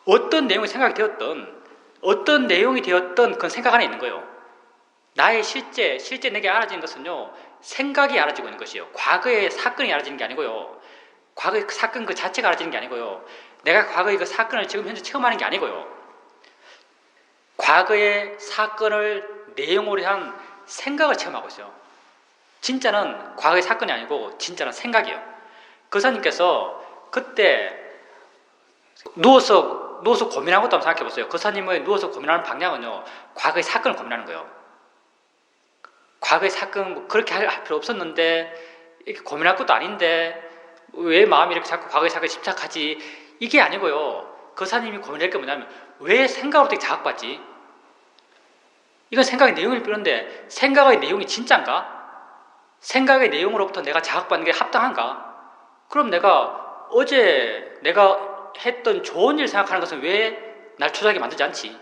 어떤 내용이 생각이 되었던 어떤 내용이 되었던 그건 생각 안에 있는 거예요. 나의 실제 내게 알아지는 것은요. 생각이 알아지고 있는 것이에요. 과거의 사건이 알아지는 게 아니고요. 과거의 사건 그 자체가 알아지는 게 아니고요. 내가 과거의 그 사건을 지금 현재 체험하는 게 아니고요. 과거의 사건을 내용으로 한 생각을 체험하고 있어요. 진짜는 과거의 사건이 아니고 진짜는 생각이에요. 거사님께서 그때 누워서 고민한 것도 한번 생각해 보세요. 거사님의 누워서 고민하는 방향은요. 과거의 사건을 고민하는 거예요. 과거의 사건 그렇게 할 필요 없었는데 이렇게 고민할 것도 아닌데 왜 마음이 이렇게 자꾸 과거의 사건에 집착하지? 이게 아니고요. 거사님이 고민할 게 뭐냐면 왜 생각으로 되게 자극받지? 이건 생각의 내용일 뿐인데 생각의 내용이 진짠가? 생각의 내용으로부터 내가 자극받는 게 합당한가? 그럼 내가 어제 내가 했던 좋은 일 생각하는 것은 왜 날 초조하게 만들지 않지?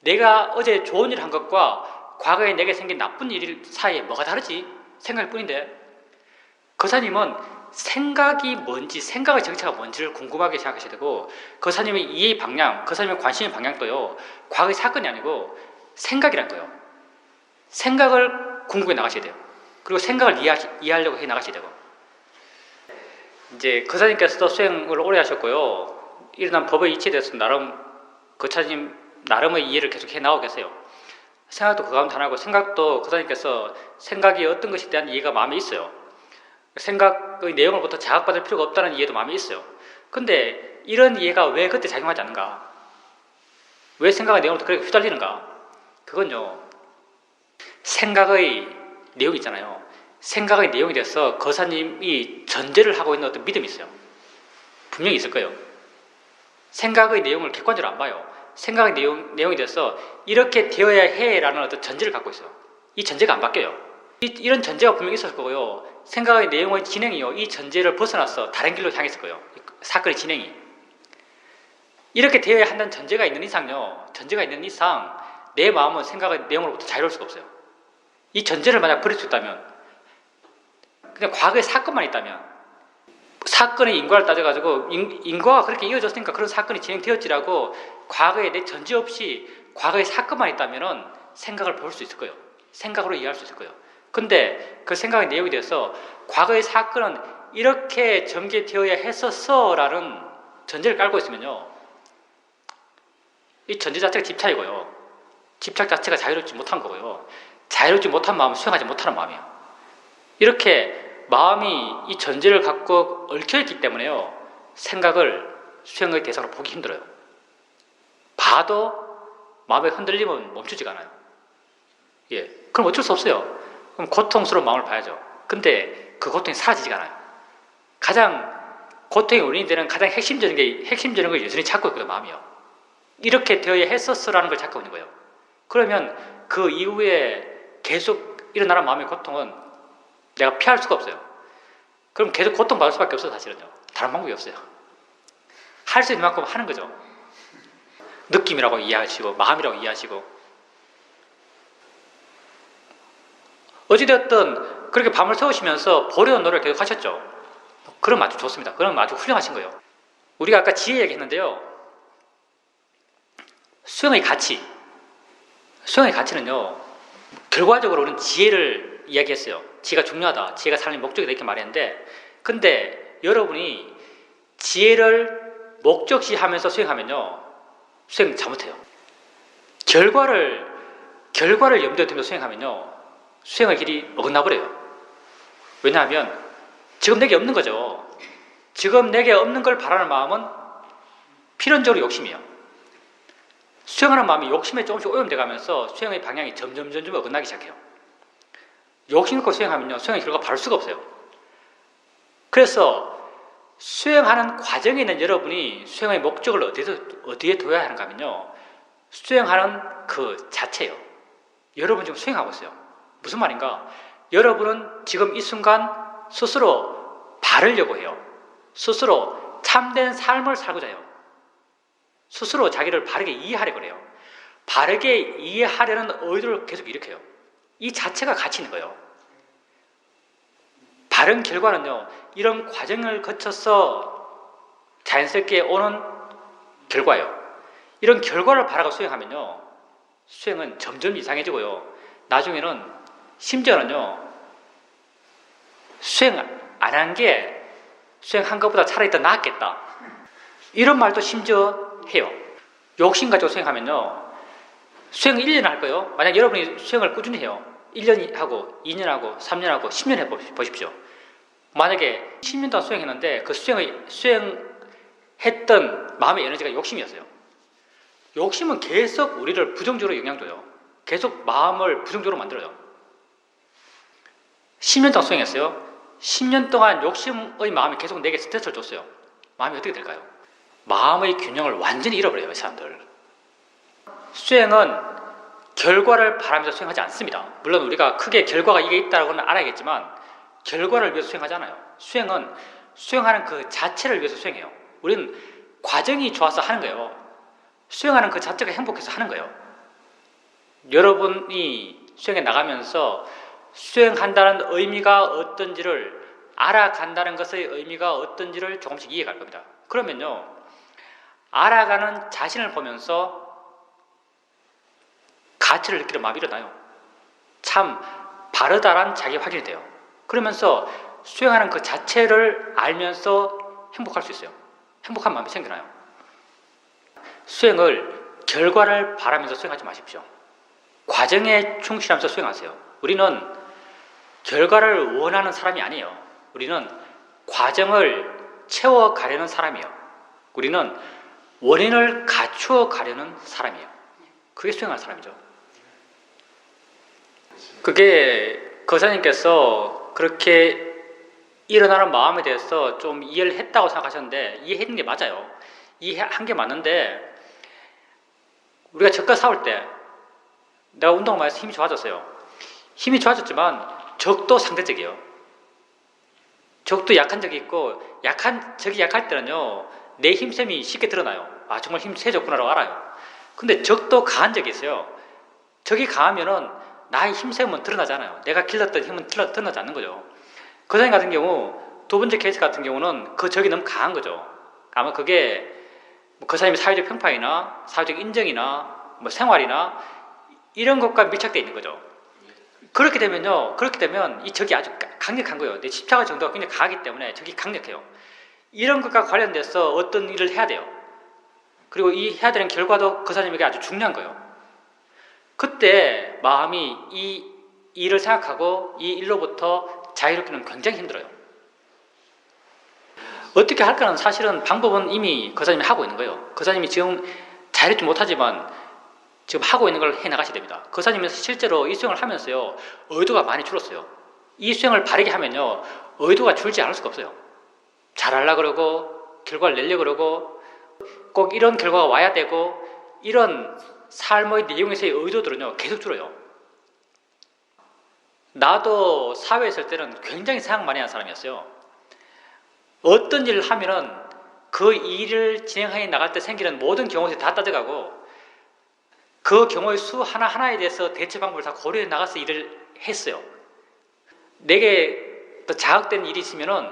내가 어제 좋은 일 한 것과 과거에 내게 생긴 나쁜 일 사이에 뭐가 다르지? 생각일 뿐인데 거사님은 생각이 뭔지, 생각의 정체가 뭔지를 궁금하게 생각하셔야 되고 거사님의 이해의 방향, 거사님의 관심의 방향도요. 과거의 사건이 아니고 생각이란 거예요. 생각을 궁금해 나가셔야 돼요. 그리고 생각을 이해하려고 해 나가셔야 되고 이제 거사님께서도 수행을 오래 하셨고요. 일어난 법의 이치에 대해서 나름 거사님 나름의 이해를 계속 해 나오고 계세요. 생각도 그 가운데 하나고 생각도 거사님께서 생각이 어떤 것에 대한 이해가 마음에 있어요. 생각의 내용으로부터 자극받을 필요가 없다는 이해도 마음에 있어요. 근데 이런 이해가 왜 그때 작용하지 않는가? 왜 생각의 내용으로부터 그렇게 휘둘리는가? 그건요. 생각의 내용이 있잖아요. 생각의 내용에 대해서 거사님이 전제를 하고 있는 어떤 믿음이 있어요. 분명히 있을 거예요. 생각의 내용을 객관적으로 안 봐요. 생각의 내용에 대해서 이렇게 되어야 해라는 어떤 전제를 갖고 있어요. 이 전제가 안 바뀌어요. 이런 전제가 분명히 있었을 거고요. 생각의 내용의 진행이요. 이 전제를 벗어나서 다른 길로 향했을 거예요. 사건의 진행이. 이렇게 되어야 한다는 전제가 있는 이상요. 전제가 있는 이상 내 마음은 생각의 내용으로부터 자유로울 수가 없어요. 이 전제를 만약 버릴 수 있다면, 그냥 과거의 사건만 있다면, 사건의 인과를 따져가지고 인과가 그렇게 이어졌으니까 그런 사건이 진행되었지라고 과거에 내 전제 없이 과거의 사건만 있다면은 생각을 볼 수 있을 거예요. 생각으로 이해할 수 있을 거예요. 근데 그 생각의 내용에 대해서 과거의 사건은 이렇게 전개되어야 했었어라는 전제를 깔고 있으면요, 이 전제 자체가 집착이고요, 집착 자체가 자유롭지 못한 거고요, 자유롭지 못한 마음은 수행하지 못하는 마음이에요. 이렇게 마음이 이 전제를 갖고 얽혀있기 때문에요, 생각을 수행의 대상으로 보기 힘들어요. 봐도 마음의 흔들림은 멈추지가 않아요. 예, 그럼 어쩔 수 없어요. 그럼 고통스러운 마음을 봐야죠. 근데 그 고통이 사라지지가 않아요. 가장 고통의 원인이 되는 가장 핵심적인 걸 여전히 찾고 있거든요, 마음이요. 이렇게 되어야 했었어라는 걸 찾고 있는 거예요. 그러면 그 이후에 계속 일어나는 마음의 고통은 내가 피할 수가 없어요. 그럼 계속 고통받을 수밖에 없어요, 사실은요. 다른 방법이 없어요. 할 수 있는 만큼 하는 거죠. 느낌이라고 이해하시고, 마음이라고 이해하시고. 어찌되었든 그렇게 밤을 새우시면서 보려는 노력을 계속 하셨죠. 그럼 아주 좋습니다. 그럼 아주 훌륭하신 거예요. 우리가 아까 지혜 얘기했는데요, 수행의 가치는요, 결과적으로는 지혜를 이야기했어요. 지혜가 중요하다, 지혜가 삶의 목적이다, 이렇게 말했는데, 근데 여러분이 지혜를 목적시하면서 수행하면요, 수행 잘못해요. 결과를 염두에 두면서 수행하면요, 수행의 길이 어긋나버려요. 왜냐하면 지금 내게 없는 거죠. 지금 내게 없는 걸 바라는 마음은 필연적으로 욕심이에요. 수행하는 마음이 욕심에 조금씩 오염돼 가면서 수행의 방향이 점점 어긋나기 시작해요. 욕심 갖고 수행하면요, 수행의 결과가 바를 수가 없어요. 그래서 수행하는 과정에 있는 여러분이 수행의 목적을 어디에 둬야 하는가 하면요, 수행하는 그 자체예요. 여러분 지금 수행하고 있어요. 무슨 말인가? 여러분은 지금 이 순간 스스로 바르려고 해요. 스스로 참된 삶을 살고자 해요. 스스로 자기를 바르게 이해하려고 해요. 바르게 이해하려는 의도를 계속 일으켜요. 이 자체가 가치 있는 거예요. 바른 결과는요, 이런 과정을 거쳐서 자연스럽게 오는 결과예요. 이런 결과를 바라고 수행하면요, 수행은 점점 이상해지고요, 나중에는 심지어는요, 수행 안 한 게 수행한 것보다 차라리 더 낫겠다, 이런 말도 심지어 해요. 욕심 가지고 수행하면요, 수행 1년 할 거예요. 만약 여러분이 수행을 꾸준히 해요. 1년 하고 2년 하고 3년 하고 10년 해보십시오. 만약에 10년 동안 수행했는데 그 수행했던 마음의 에너지가 욕심이었어요. 욕심은 계속 우리를 부정적으로 영향줘요. 계속 마음을 부정적으로 만들어요. 10년 동안 수행했어요. 10년 동안 욕심의 마음이 계속 내게 스트레스를 줬어요. 마음이 어떻게 될까요? 마음의 균형을 완전히 잃어버려요, 이 사람들. 수행은 결과를 바라면서 수행하지 않습니다. 물론 우리가 크게 결과가 이게 있다고는 알아야겠지만 결과를 위해서 수행하지 않아요. 수행은 수행하는 그 자체를 위해서 수행해요. 우리는 과정이 좋아서 하는 거예요. 수행하는 그 자체가 행복해서 하는 거예요. 여러분이 수행에 나가면서 수행한다는 의미가 어떤지를 알아간다는 것의 의미가 어떤지를 조금씩 이해갈 겁니다. 그러면요, 알아가는 자신을 보면서 가치를 느끼는 마음이 일어나요. 참 바르다란 자기 확인이 돼요. 그러면서 수행하는 그 자체를 알면서 행복할 수 있어요. 행복한 마음이 생겨나요. 수행을 결과를 바라면서 수행하지 마십시오. 과정에 충실하면서 수행하세요. 우리는 결과를 원하는 사람이 아니에요. 우리는 과정을 채워가려는 사람이에요. 우리는 원인을 갖추어 가려는 사람이에요. 그게 수행하는 사람이죠. 그게 거사님께서 그렇게 일어나는 마음에 대해서 좀 이해를 했다고 생각하셨는데, 이해했는 게 맞아요. 이해한 게 맞는데, 우리가 적과 싸울 때 내가 운동을 많이 해서 힘이 좋아졌어요. 힘이 좋아졌지만 적도 상대적이에요. 적도 약한 적이 있고, 적이 약할 때는요, 내 힘셈이 쉽게 드러나요. 아, 정말 힘 세졌구나라고 알아요. 근데 적도 강한 적이 있어요. 적이 강하면은 나의 힘셈은 드러나잖아요. 내가 길렀던 힘은 드러나지 않는 거죠. 그 사람 같은 경우, 두 번째 케이스 같은 경우는 그 적이 너무 강한 거죠. 아마 그게 그 사람의 사회적 평판이나 사회적 인정이나 뭐 생활이나 이런 것과 밀착되어 있는 거죠. 그렇게 되면 이 적이 아주 강력한 거예요. 내 십자가 정도가 굉장히 강하기 때문에 적이 강력해요. 이런 것과 관련돼서 어떤 일을 해야 돼요. 그리고 이 해야 되는 결과도 그 사람에게 아주 중요한 거예요. 그때 마음이 이 일을 생각하고 이 일로부터 자유롭기는 굉장히 힘들어요. 어떻게 할까는 사실은 방법은 이미 그 사람이 하고 있는 거예요. 그 사람이 지금 자유롭지 못하지만 지금 하고 있는 걸 해나가셔야 됩니다. 그 사람이 실제로 이 수행을 하면서요, 의도가 많이 줄었어요. 이 수행을 바르게 하면요, 의도가 줄지 않을 수가 없어요. 잘하려고 그러고, 결과를 내려고 그러고, 꼭 이런 결과가 와야 되고, 이런 삶의 내용에서의 의도들은요, 계속 줄어요. 나도 사회에 있을 때는 굉장히 생각 많이 하는 사람이었어요. 어떤 일을 하면은 그 일을 진행해 나갈 때 생기는 모든 경우들이 다 따져가고, 그 경우의 수 하나하나에 대해서 대처 방법을 다 고려해 나가서 일을 했어요. 내게 더 자극된 일이 있으면은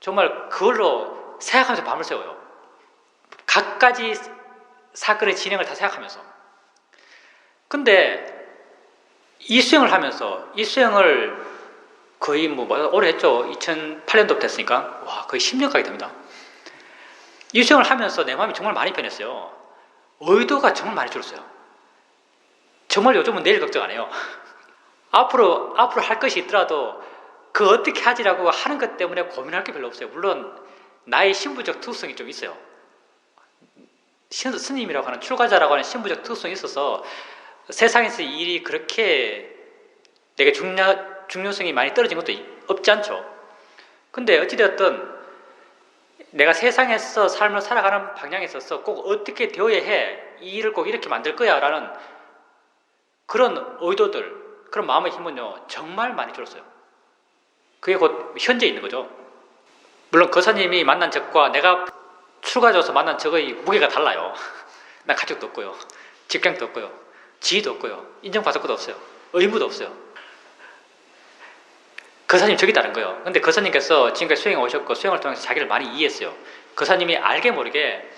정말 그걸로 생각하면서 밤을 새워요. 각가지 사건의 진행을 다 생각하면서. 근데 이 수행을 하면서, 이 수행을 거의 오래 했죠. 2008년도부터 했으니까. 와, 거의 10년까지 됩니다. 이 수행을 하면서 내 마음이 정말 많이 변했어요. 의도가 정말 많이 줄었어요. 정말 요즘은 내일 걱정 안 해요. 앞으로 할 것이 있더라도 그 어떻게 하지라고 하는 것 때문에 고민할 게 별로 없어요. 물론 나의 신부적 특성이 좀 있어요. 스님이라고 하는 출가자라고 하는 신부적 특성이 있어서 세상에서 일이 그렇게 되게 중요성이 많이 떨어진 것도 없지 않죠. 근데 어찌되었든 내가 세상에서 삶을 살아가는 방향에 있어서 꼭 어떻게 되어야 해, 이 일을 꼭 이렇게 만들 거야 라는 그런 의도들, 그런 마음의 힘은요, 정말 많이 줄었어요. 그게 곧 현재 있는 거죠. 물론 거사님이 만난 적과 내가 출가져서 만난 적의 무게가 달라요. 난 가족도 없고요, 직장도 없고요, 지위도 없고요, 인정받을 것도 없어요, 의무도 없어요. 거사님 적이 다른 거예요. 근데 거사님께서 지금까지 수행에 오셨고 수행을 통해서 자기를 많이 이해했어요. 거사님이 알게 모르게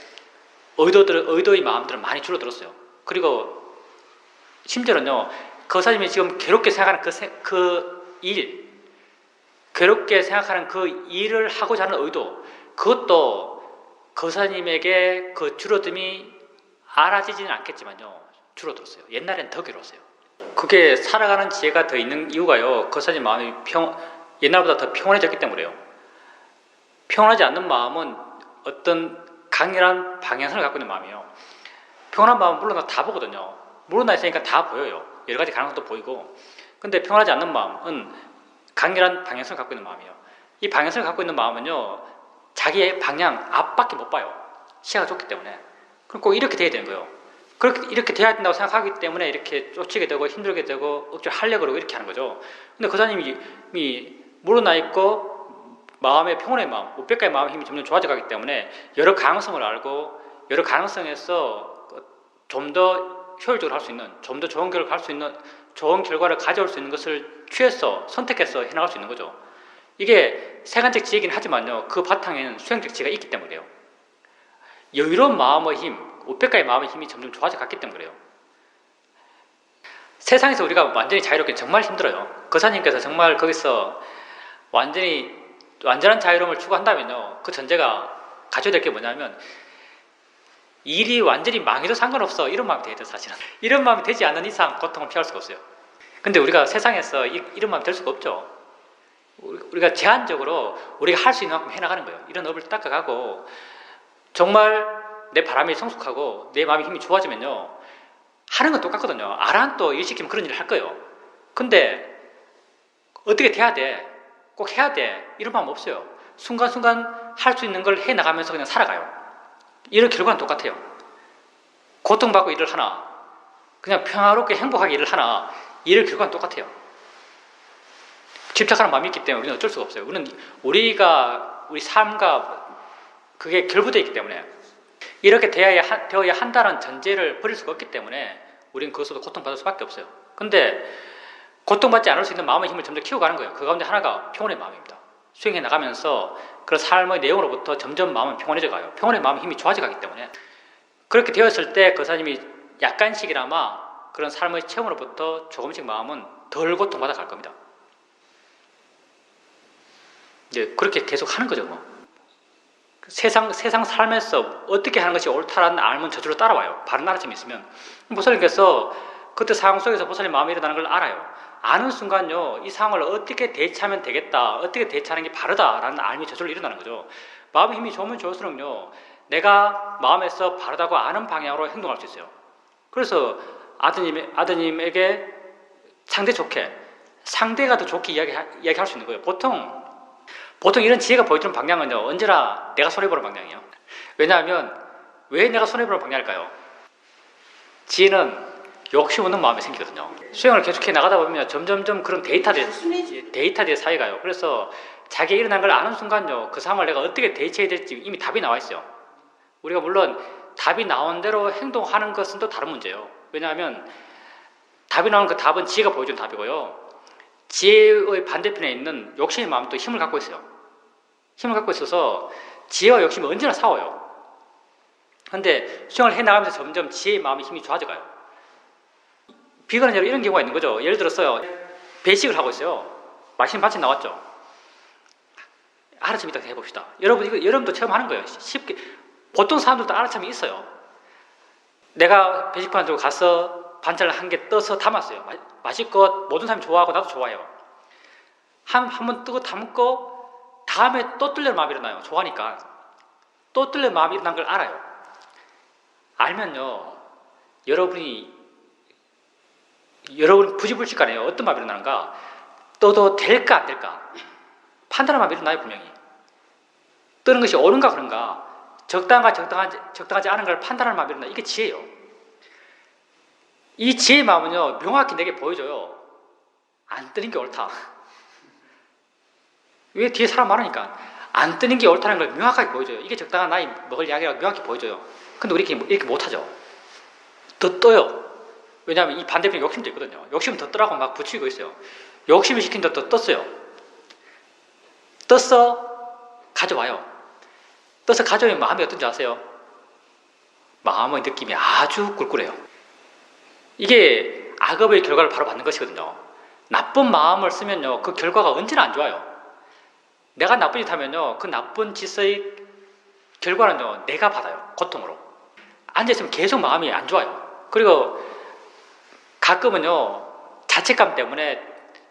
의도의 마음들은 많이 줄어들었어요. 그리고 심지어는요, 거사님이 지금 괴롭게 생각하는 괴롭게 생각하는 그 일을 하고자 하는 의도, 그것도 거사님에게 그 줄어듦이 알아지지는 않겠지만요, 줄어들었어요. 옛날엔 더 괴로웠어요. 그게 살아가는 지혜가 더 있는 이유가요, 거사님 마음이 옛날보다 더 평온해졌기 때문에요. 평온하지 않는 마음은 어떤 강렬한 방향성을 갖고 있는 마음이에요. 평온한 마음은 물론 다 보거든요. 물러나 있으니까 다 보여요. 여러 가지 가능성도 보이고. 근데 평온하지 않는 마음은 강렬한 방향성을 갖고 있는 마음이에요. 이 방향성을 갖고 있는 마음은요, 자기의 방향 앞밖에 못 봐요. 시야가 좁기 때문에. 그럼 꼭 이렇게 돼야 되는 거예요. 이렇게 돼야 된다고 생각하기 때문에 이렇게 쫓기게 되고 힘들게 되고 억지로 하려고 그러고 이렇게 하는 거죠. 근데 거사님이 물러나 있고 마음의 평온의 마음, 우백가의 마음의 힘이 점점 좋아져 가기 때문에 여러 가능성을 알고 여러 가능성에서 좀 더 효율적으로 할 수 있는, 좀 더 좋은 결과를 갈 수 있는, 좋은 결과를 가져올 수 있는 것을 선택해서 해나갈 수 있는 거죠. 이게 세간적 지혜이긴 하지만요, 그 바탕에는 수행적 지혜가 있기 때문에요. 여유로운 마음의 힘, 우백가의 마음의 힘이 점점 좋아져 갔기 때문에 그래요. 세상에서 우리가 완전히 자유롭게 정말 힘들어요. 거사님께서 정말 거기서 완전한 자유로움을 추구한다면요, 그 전제가 가져야 될 게 뭐냐면, 일이 완전히 망해도 상관없어, 이런 마음이 돼야 돼요. 사실은 이런 마음이 되지 않는 이상 고통을 피할 수가 없어요. 근데 우리가 세상에서 이런 마음이 될 수가 없죠. 우리가 제한적으로 우리가 할 수 있는 만큼 해나가는 거예요. 이런 업을 닦아가고, 정말 내 바람이 성숙하고 내 마음의 힘이 좋아지면요, 하는 건 똑같거든요. 아란또 일 시키면 그런 일을 할 거예요. 근데 어떻게 돼야 돼, 꼭 해야 돼, 이런 마음 없어요. 순간순간 할 수 있는 걸 해나가면서 그냥 살아가요. 이런 결과는 똑같아요. 고통받고 일을 하나, 그냥 평화롭게 행복하게 일을 하나, 일의 결과는 똑같아요. 집착하는 마음이 있기 때문에 우리는 어쩔 수가 없어요. 우리 삶과 그게 결부되어 있기 때문에. 이렇게 되어야 한다는 전제를 버릴 수가 없기 때문에 우리는 그것으로 고통받을 수밖에 없어요. 근데 고통받지 않을 수 있는 마음의 힘을 점점 키워가는 거예요. 그 가운데 하나가 평온의 마음입니다. 수행해 나가면서 그런 삶의 내용으로부터 점점 마음은 평온해져 가요. 평온의 마음의 힘이 좋아져 가기 때문에 그렇게 되었을 때 그 사람이 약간씩이나마 그런 삶의 체험으로부터 조금씩 마음은 덜 고통받아 갈 겁니다. 이제 그렇게 계속 하는 거죠. 뭐. 세상 삶에서 어떻게 하는 것이 옳다라는 알면 저절로 따라와요. 바른 알아침이 있으면. 보살님께서 그때 상황 속에서 보살님 마음이 일어나는 걸 알아요. 아는 순간요, 이 상황을 어떻게 대처하면 되겠다, 어떻게 대처하는 게 바르다라는 알미 저절로 일어나는 거죠. 마음의 힘이 좋으면 좋을수록요, 내가 마음에서 바르다고 아는 방향으로 행동할 수 있어요. 그래서 아드님에게 상대 좋게, 상대가 더 좋게 이야기할 수 있는 거예요. 보통 이런 지혜가 보여주는 방향은요, 언제나 내가 손해보는 방향이에요. 왜냐하면, 왜 내가 손해보는 방향일까요? 지혜는 욕심 없는 마음이 생기거든요. 수행을 계속해 나가다 보면 점점점 그런 데이터들이 쌓여가요. 그래서 자기가 일어난 걸 아는 순간요, 그 상황을 내가 어떻게 대처해야 될지 이미 답이 나와 있어요. 우리가 물론 답이 나온 대로 행동하는 것은 또 다른 문제예요. 왜냐하면 답이 나온 그 답은 지혜가 보여준 답이고요. 지혜의 반대편에 있는 욕심의 마음은 또 힘을 갖고 있어요. 힘을 갖고 있어서 지혜와 욕심이 언제나 싸워요. 그런데 수행을 해나가면서 점점 지혜의 마음의 힘이 좋아져가요. 비관은 이런 경우가 있는 거죠. 예를 들었어요. 배식을 하고 있어요. 맛있는 반찬 나왔죠. 알아차림 딱 해봅시다. 여러분도 체험하는 거예요. 쉽게. 보통 사람들도 알아차림이 있어요. 내가 배식판 들고 가서 반찬을 한 개 떠서 담았어요. 맛있고 모든 사람이 좋아하고 나도 좋아해요. 한번 뜨고 담고 다음에 또 뜰려는 마음이 일어나요. 좋아하니까. 또 뜰려는 마음이 일어난 걸 알아요. 알면요. 여러분 부지불식간에요. 어떤 마음이 일어나는가? 떠도 될까 안 될까? 판단하는 마음이 일어나요. 분명히. 뜨는 것이 옳은가 그런가? 적당하지 않은 걸 판단하는 마음이 일어나요. 이게 지혜예요. 이 지혜의 마음은요. 명확히 내게 보여줘요. 안 뜨는 게 옳다. 왜? 뒤에 사람 많으니까. 안 뜨는 게 옳다는 걸 명확하게 보여줘요. 이게 적당한 나이 먹을 이야기라고 명확히 보여줘요. 근데 우리 이렇게 못하죠. 더 떠요. 왜냐하면 이 반대편에 욕심도 있거든요. 욕심은 더 뜨라고 막 부추기고 있어요. 욕심을 시킨다 또 떴어요. 떠서 가져와요. 떠서 가져오면 마음이 어떤지 아세요? 마음의 느낌이 아주 꿀꿀해요. 이게 악업의 결과를 바로 받는 것이거든요. 나쁜 마음을 쓰면요, 그 결과가 언제나 안 좋아요. 내가 나쁜 짓 하면요, 그 나쁜 짓의 결과는요, 내가 받아요. 고통으로. 앉아있으면 계속 마음이 안 좋아요. 그리고 가끔은요, 자책감 때문에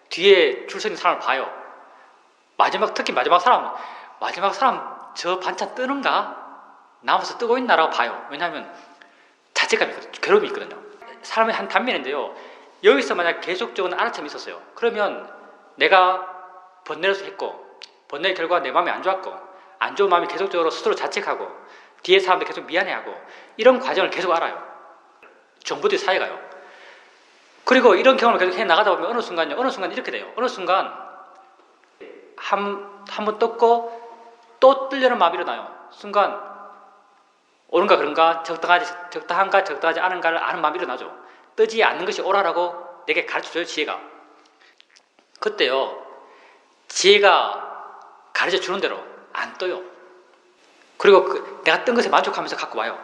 뒤에 줄 서 있는 사람을 봐요. 특히 마지막 사람 저 반찬 뜨는가? 남아서 뜨고 있나라고 봐요. 왜냐하면 자책감이 있거든요. 괴로움이 있거든요. 사람의 한 단면인데요. 여기서 만약 계속적인 알아참이 있었어요. 그러면 내가 번뇌로서 했고, 번뇌의 결과 내 마음이 안 좋았고, 안 좋은 마음이 계속적으로 스스로 자책하고, 뒤에 사람들 계속 미안해하고, 이런 과정을 계속 알아요. 정보들이 쌓여가요. 그리고 이런 경험을 계속 해 나가다 보면 어느 순간 이렇게 돼요. 어느 순간 한번 떴고 또 뜨려는 마음이 일어나요. 순간 옳은가 그런가, 적당한가 적당하지 않은가를 아는 마음이 일어나죠. 뜨지 않는 것이 옳아라고 내게 가르쳐줘요. 지혜가. 그때요, 지혜가 가르쳐주는 대로 안 떠요. 그리고 내가 뜬 것에 만족하면서 갖고 와요.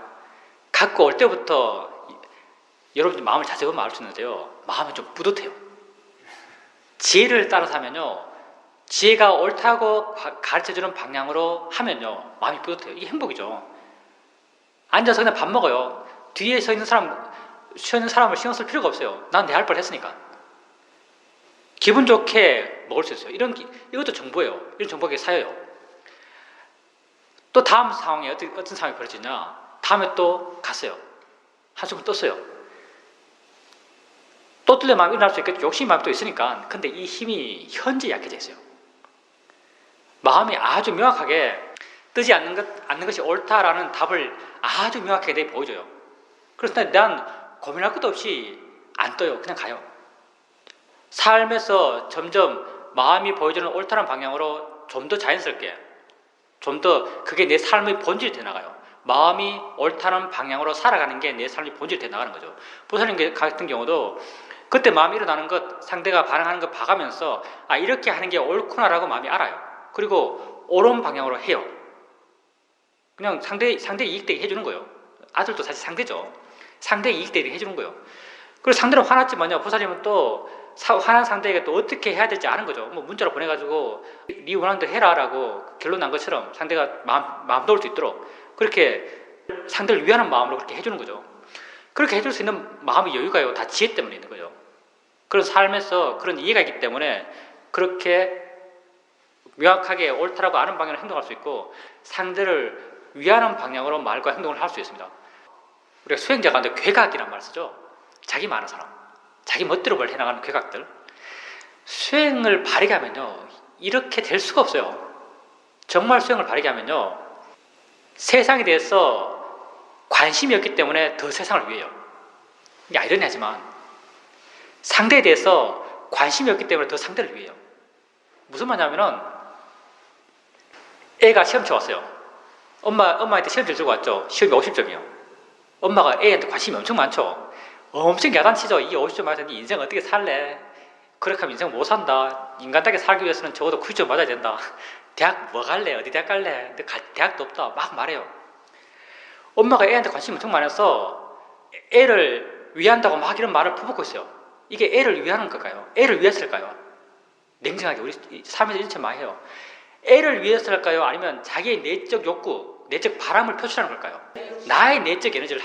갖고 올 때부터 여러분들 마음을 자세히 보면 알 수 있는데요, 마음이 좀 뿌듯해요. 지혜를 따라서 하면요, 지혜가 옳다고 가르쳐주는 방향으로 하면요, 마음이 뿌듯해요. 이게 행복이죠. 앉아서 그냥 밥 먹어요. 뒤에 서 있는 사람을 신경 쓸 필요가 없어요. 난 내 할 걸 했으니까. 기분 좋게 먹을 수 있어요. 이것도 정보예요. 이런 정보가 쌓여요. 또 다음 상황에 어떤 상황이 벌어지냐, 다음에 또 갔어요. 한숨을 떴어요. 또 뜰려 마음이 일어날 수 있겠죠. 욕심의 마음이 또 있으니까. 근데 이 힘이 현재 약해져 있어요. 마음이 아주 명확하게 뜨지 않는 것이 옳다라는 답을 아주 명확하게 내게 보여줘요. 그래서 난 고민할 것도 없이 안 떠요. 그냥 가요. 삶에서 점점 마음이 보여주는 옳다는 방향으로 좀 더 자연스럽게, 좀 더 그게 내 삶의 본질이 되나가요. 마음이 옳다는 방향으로 살아가는 게 내 삶의 본질이 돼 나가는 거죠. 보살님 같은 경우도 그때 마음이 일어나는 것, 상대가 반응하는 것 봐가면서 이렇게 하는 게 옳구나라고 마음이 알아요. 그리고 옳은 방향으로 해요. 그냥 상대 이익되게 해주는 거예요. 아들도 사실 상대죠. 상대 이익되게 해주는 거예요. 그리고 상대는 화났지만요, 보살님은 또 화난 상대에게 또 어떻게 해야 될지 아는 거죠. 뭐 문자로 보내가지고 네 원하는 대로 해라라고 결론 난 것처럼 상대가 마음 놓을 수 있도록 그렇게 상대를 위하는 마음으로 그렇게 해주는 거죠. 그렇게 해줄 수 있는 마음의 여유가요, 다 지혜 때문에 있는 거죠. 그런 삶에서 그런 이해가 있기 때문에 그렇게 명확하게 옳다라고 아는 방향으로 행동할 수 있고 상대를 위하는 방향으로 말과 행동을 할 수 있습니다. 우리가 수행자가 근데 괴각이란 말 쓰죠. 자기 많은 사람, 자기 멋대로 뭘 해나가는 괴각들. 수행을 바르게 하면요, 이렇게 될 수가 없어요. 정말 수행을 바르게 하면요, 세상에 대해서 관심이 없기 때문에 더 세상을 위해요. 이게 아이러니하지만 상대에 대해서 관심이 없기 때문에 더 상대를 위해요. 무슨 말이냐면은 애가 시험 쳐 왔어요. 엄마한테 시험지를 들고 왔죠. 시험이 50점이요. 엄마가 애한테 관심이 엄청 많죠. 엄청 야단치죠. 이 50점 맞아서 네 인생 어떻게 살래? 그렇게 하면 인생 못 산다. 인간답게 살기 위해서는 적어도 90점 맞아야 된다. 대학 뭐 갈래? 어디 대학 갈래? 근데 대학도 없다. 막 말해요. 엄마가 애한테 관심이 엄청 많아서 애를 위한다고 막 이런 말을 퍼붓고 있어요. 이게 애를 위하는 걸까요? 애를 위해서일까요? 냉정하게 우리 삶에서 이런 체 많이 해요. 애를 위해서일까요? 아니면 자기의 내적 욕구, 내적 바람을 표출하는 걸까요? 나의 내적 에너지를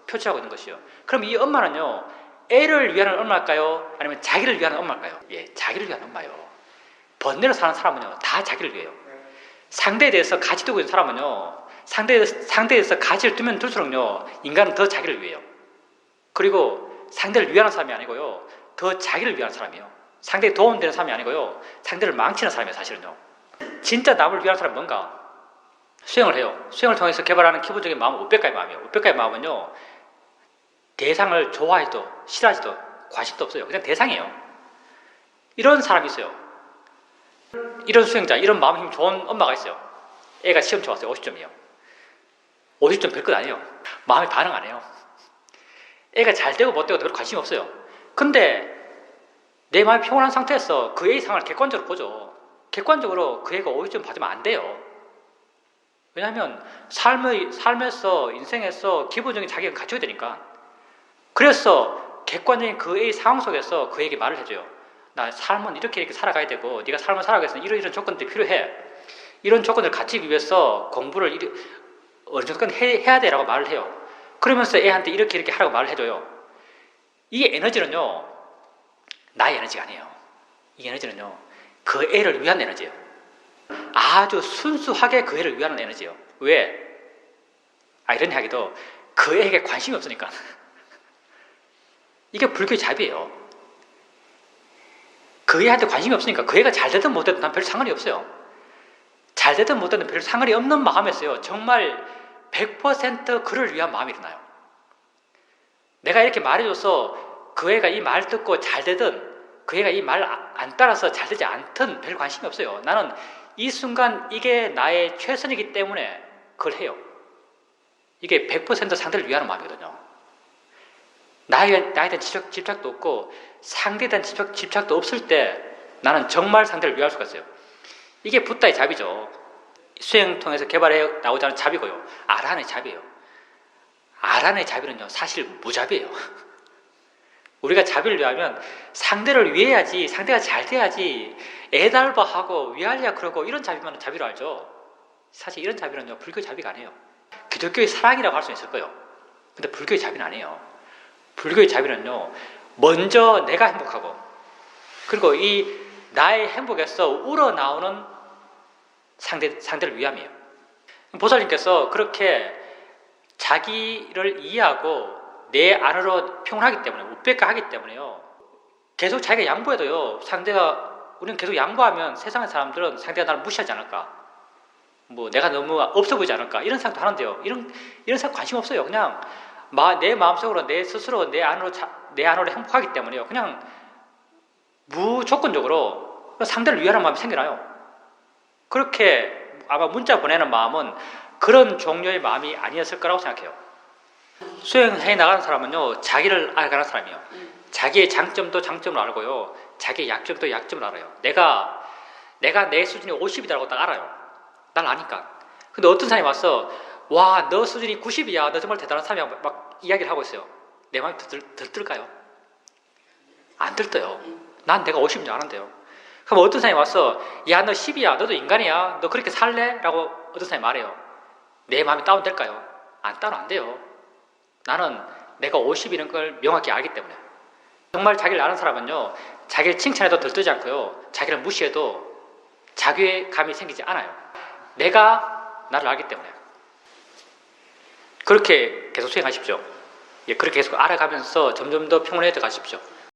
표출하고 있는 것이요. 그럼 이 엄마는요, 애를 위하는 엄마일까요? 아니면 자기를 위하는 엄마일까요? 예, 자기를 위한 엄마요. 번뇌로 사는 사람은요, 다 자기를 위해요. 상대에 대해서 가치 두고 있는 사람은요, 상대에 대해서 가치를 두면 둘수록요, 인간은 더 자기를 위해요. 그리고 상대를 위하는 사람이 아니고요, 더 자기를 위하는 사람이에요. 상대에 도움되는 사람이 아니고요, 상대를 망치는 사람이에요, 사실은요. 진짜 남을 위하는 사람은 뭔가? 수행을 해요. 수행을 통해서 개발하는 기본적인 마음은 우백가의 마음이에요. 우백가의 마음은요, 대상을 좋아해도 싫어하지도 관심도 없어요. 그냥 대상이에요. 이런 사람이 있어요. 이런 수행자, 이런 마음 힘 좋은 엄마가 있어요. 애가 시험 쳐왔어요. 50점이에요. 50점 별것 아니에요. 마음이 반응 안 해요. 애가 잘 되고 못 되고 별 관심이 없어요. 근데 내 마음이 평온한 상태에서 그 애의 상황을 객관적으로 보죠. 객관적으로 그 애가 50점 받으면 안 돼요. 왜냐하면 삶에서 인생에서 기본적인 자격을 갖춰야 되니까. 그래서 객관적인 그 애의 상황 속에서 그에게 말을 해줘요. 나 삶은 이렇게 살아가야 되고 네가 삶을 살아가기 위해서는 이런 조건들이 필요해. 이런 조건을 갖추기 위해서 공부를 어느 정도까지 해야 돼라고 말을 해요. 그러면서 애한테 이렇게 하라고 말을 해줘요. 이 에너지는요, 나의 에너지가 아니에요. 이 에너지는요, 그 애를 위한 에너지예요. 아주 순수하게 그 애를 위하는 에너지예요. 왜? 이런 이야기도 그 애에게 관심이 없으니까. 이게 불교의 자비예요. 그 애한테 관심이 없으니까 그 애가 잘 되든 못 되든 난 별 상관이 없어요. 잘 되든 못 되든 별 상관이 없는 마음에서요, 정말 100% 그를 위한 마음이 일어나요. 내가 이렇게 말해줘서 그 애가 이 말 듣고 잘 되든 그 애가 이 말 안 따라서 잘 되지 않든 별 관심이 없어요. 나는 이 순간 이게 나의 최선이기 때문에 그걸 해요. 이게 100% 상대를 위하는 마음이거든요. 나에 대한 집착도 없고 상대에 대한 집착도 없을 때 나는 정말 상대를 위할 수가 있어요. 이게 붓다의 자비죠. 수행 통해서 개발해 나오지 않은 자비고요. 아라한의 자비예요. 아라한의 자비는요, 사실 무자비예요. 우리가 자비를 위하면 상대를 위해야지, 상대가 잘 돼야지, 애달바하고 위하려 그러고 이런 자비만 자비로 알죠. 사실 이런 자비는요, 불교 자비가 아니에요. 기독교의 사랑이라고 할 수 있을 거예요. 근데 불교의 자비는 아니에요. 불교의 자비는요, 먼저 내가 행복하고, 그리고 이 나의 행복에서 우러나오는 상대를 위함이에요. 보살님께서 그렇게 자기를 이해하고 내 안으로 평온하기 때문에, 우백가하기 때문에요, 계속 자기가 양보해도요, 우리는 계속 양보하면 세상의 사람들은 상대가 나를 무시하지 않을까, 뭐 내가 너무 없어 보이지 않을까, 이런 생각도 하는데요, 이런 생각 관심 없어요. 그냥 내 마음속으로 내 스스로 내 안으로 행복하기 때문에요, 그냥 무조건적으로 상대를 위하는 마음이 생겨나요. 그렇게 아마 문자 보내는 마음은 그런 종류의 마음이 아니었을 거라고 생각해요. 수행해 나가는 사람은요, 자기를 알아가는 사람이에요. 자기의 장점도 장점을 알고요, 자기의 약점도 약점을 알아요. 내가 내 수준이 50이라고 딱 알아요. 난 아니까. 근데 어떤 사람이 와서 와, 너 수준이 90이야, 너 정말 대단한 사람이야, 막 이야기를 하고 있어요. 내 마음이 들뜰까요? 안 들떠요. 난 내가 50인 줄 아는데요. 그럼 어떤 사람이 와서 야, 너 10이야, 너도 인간이야, 너 그렇게 살래? 라고 어떤 사람이 말해요. 내 마음이 다운될까요? 다운 안 돼요. 나는 내가 50이라는 걸 명확히 알기 때문에. 정말 자기를 아는 사람은요, 자기를 칭찬해도 들뜨지 않고요, 자기를 무시해도 자괴감이 생기지 않아요. 내가 나를 알기 때문에. 그렇게 계속 수행하십시오. 예, 그렇게 계속 알아가면서 점점 더 평온해져 가십시오.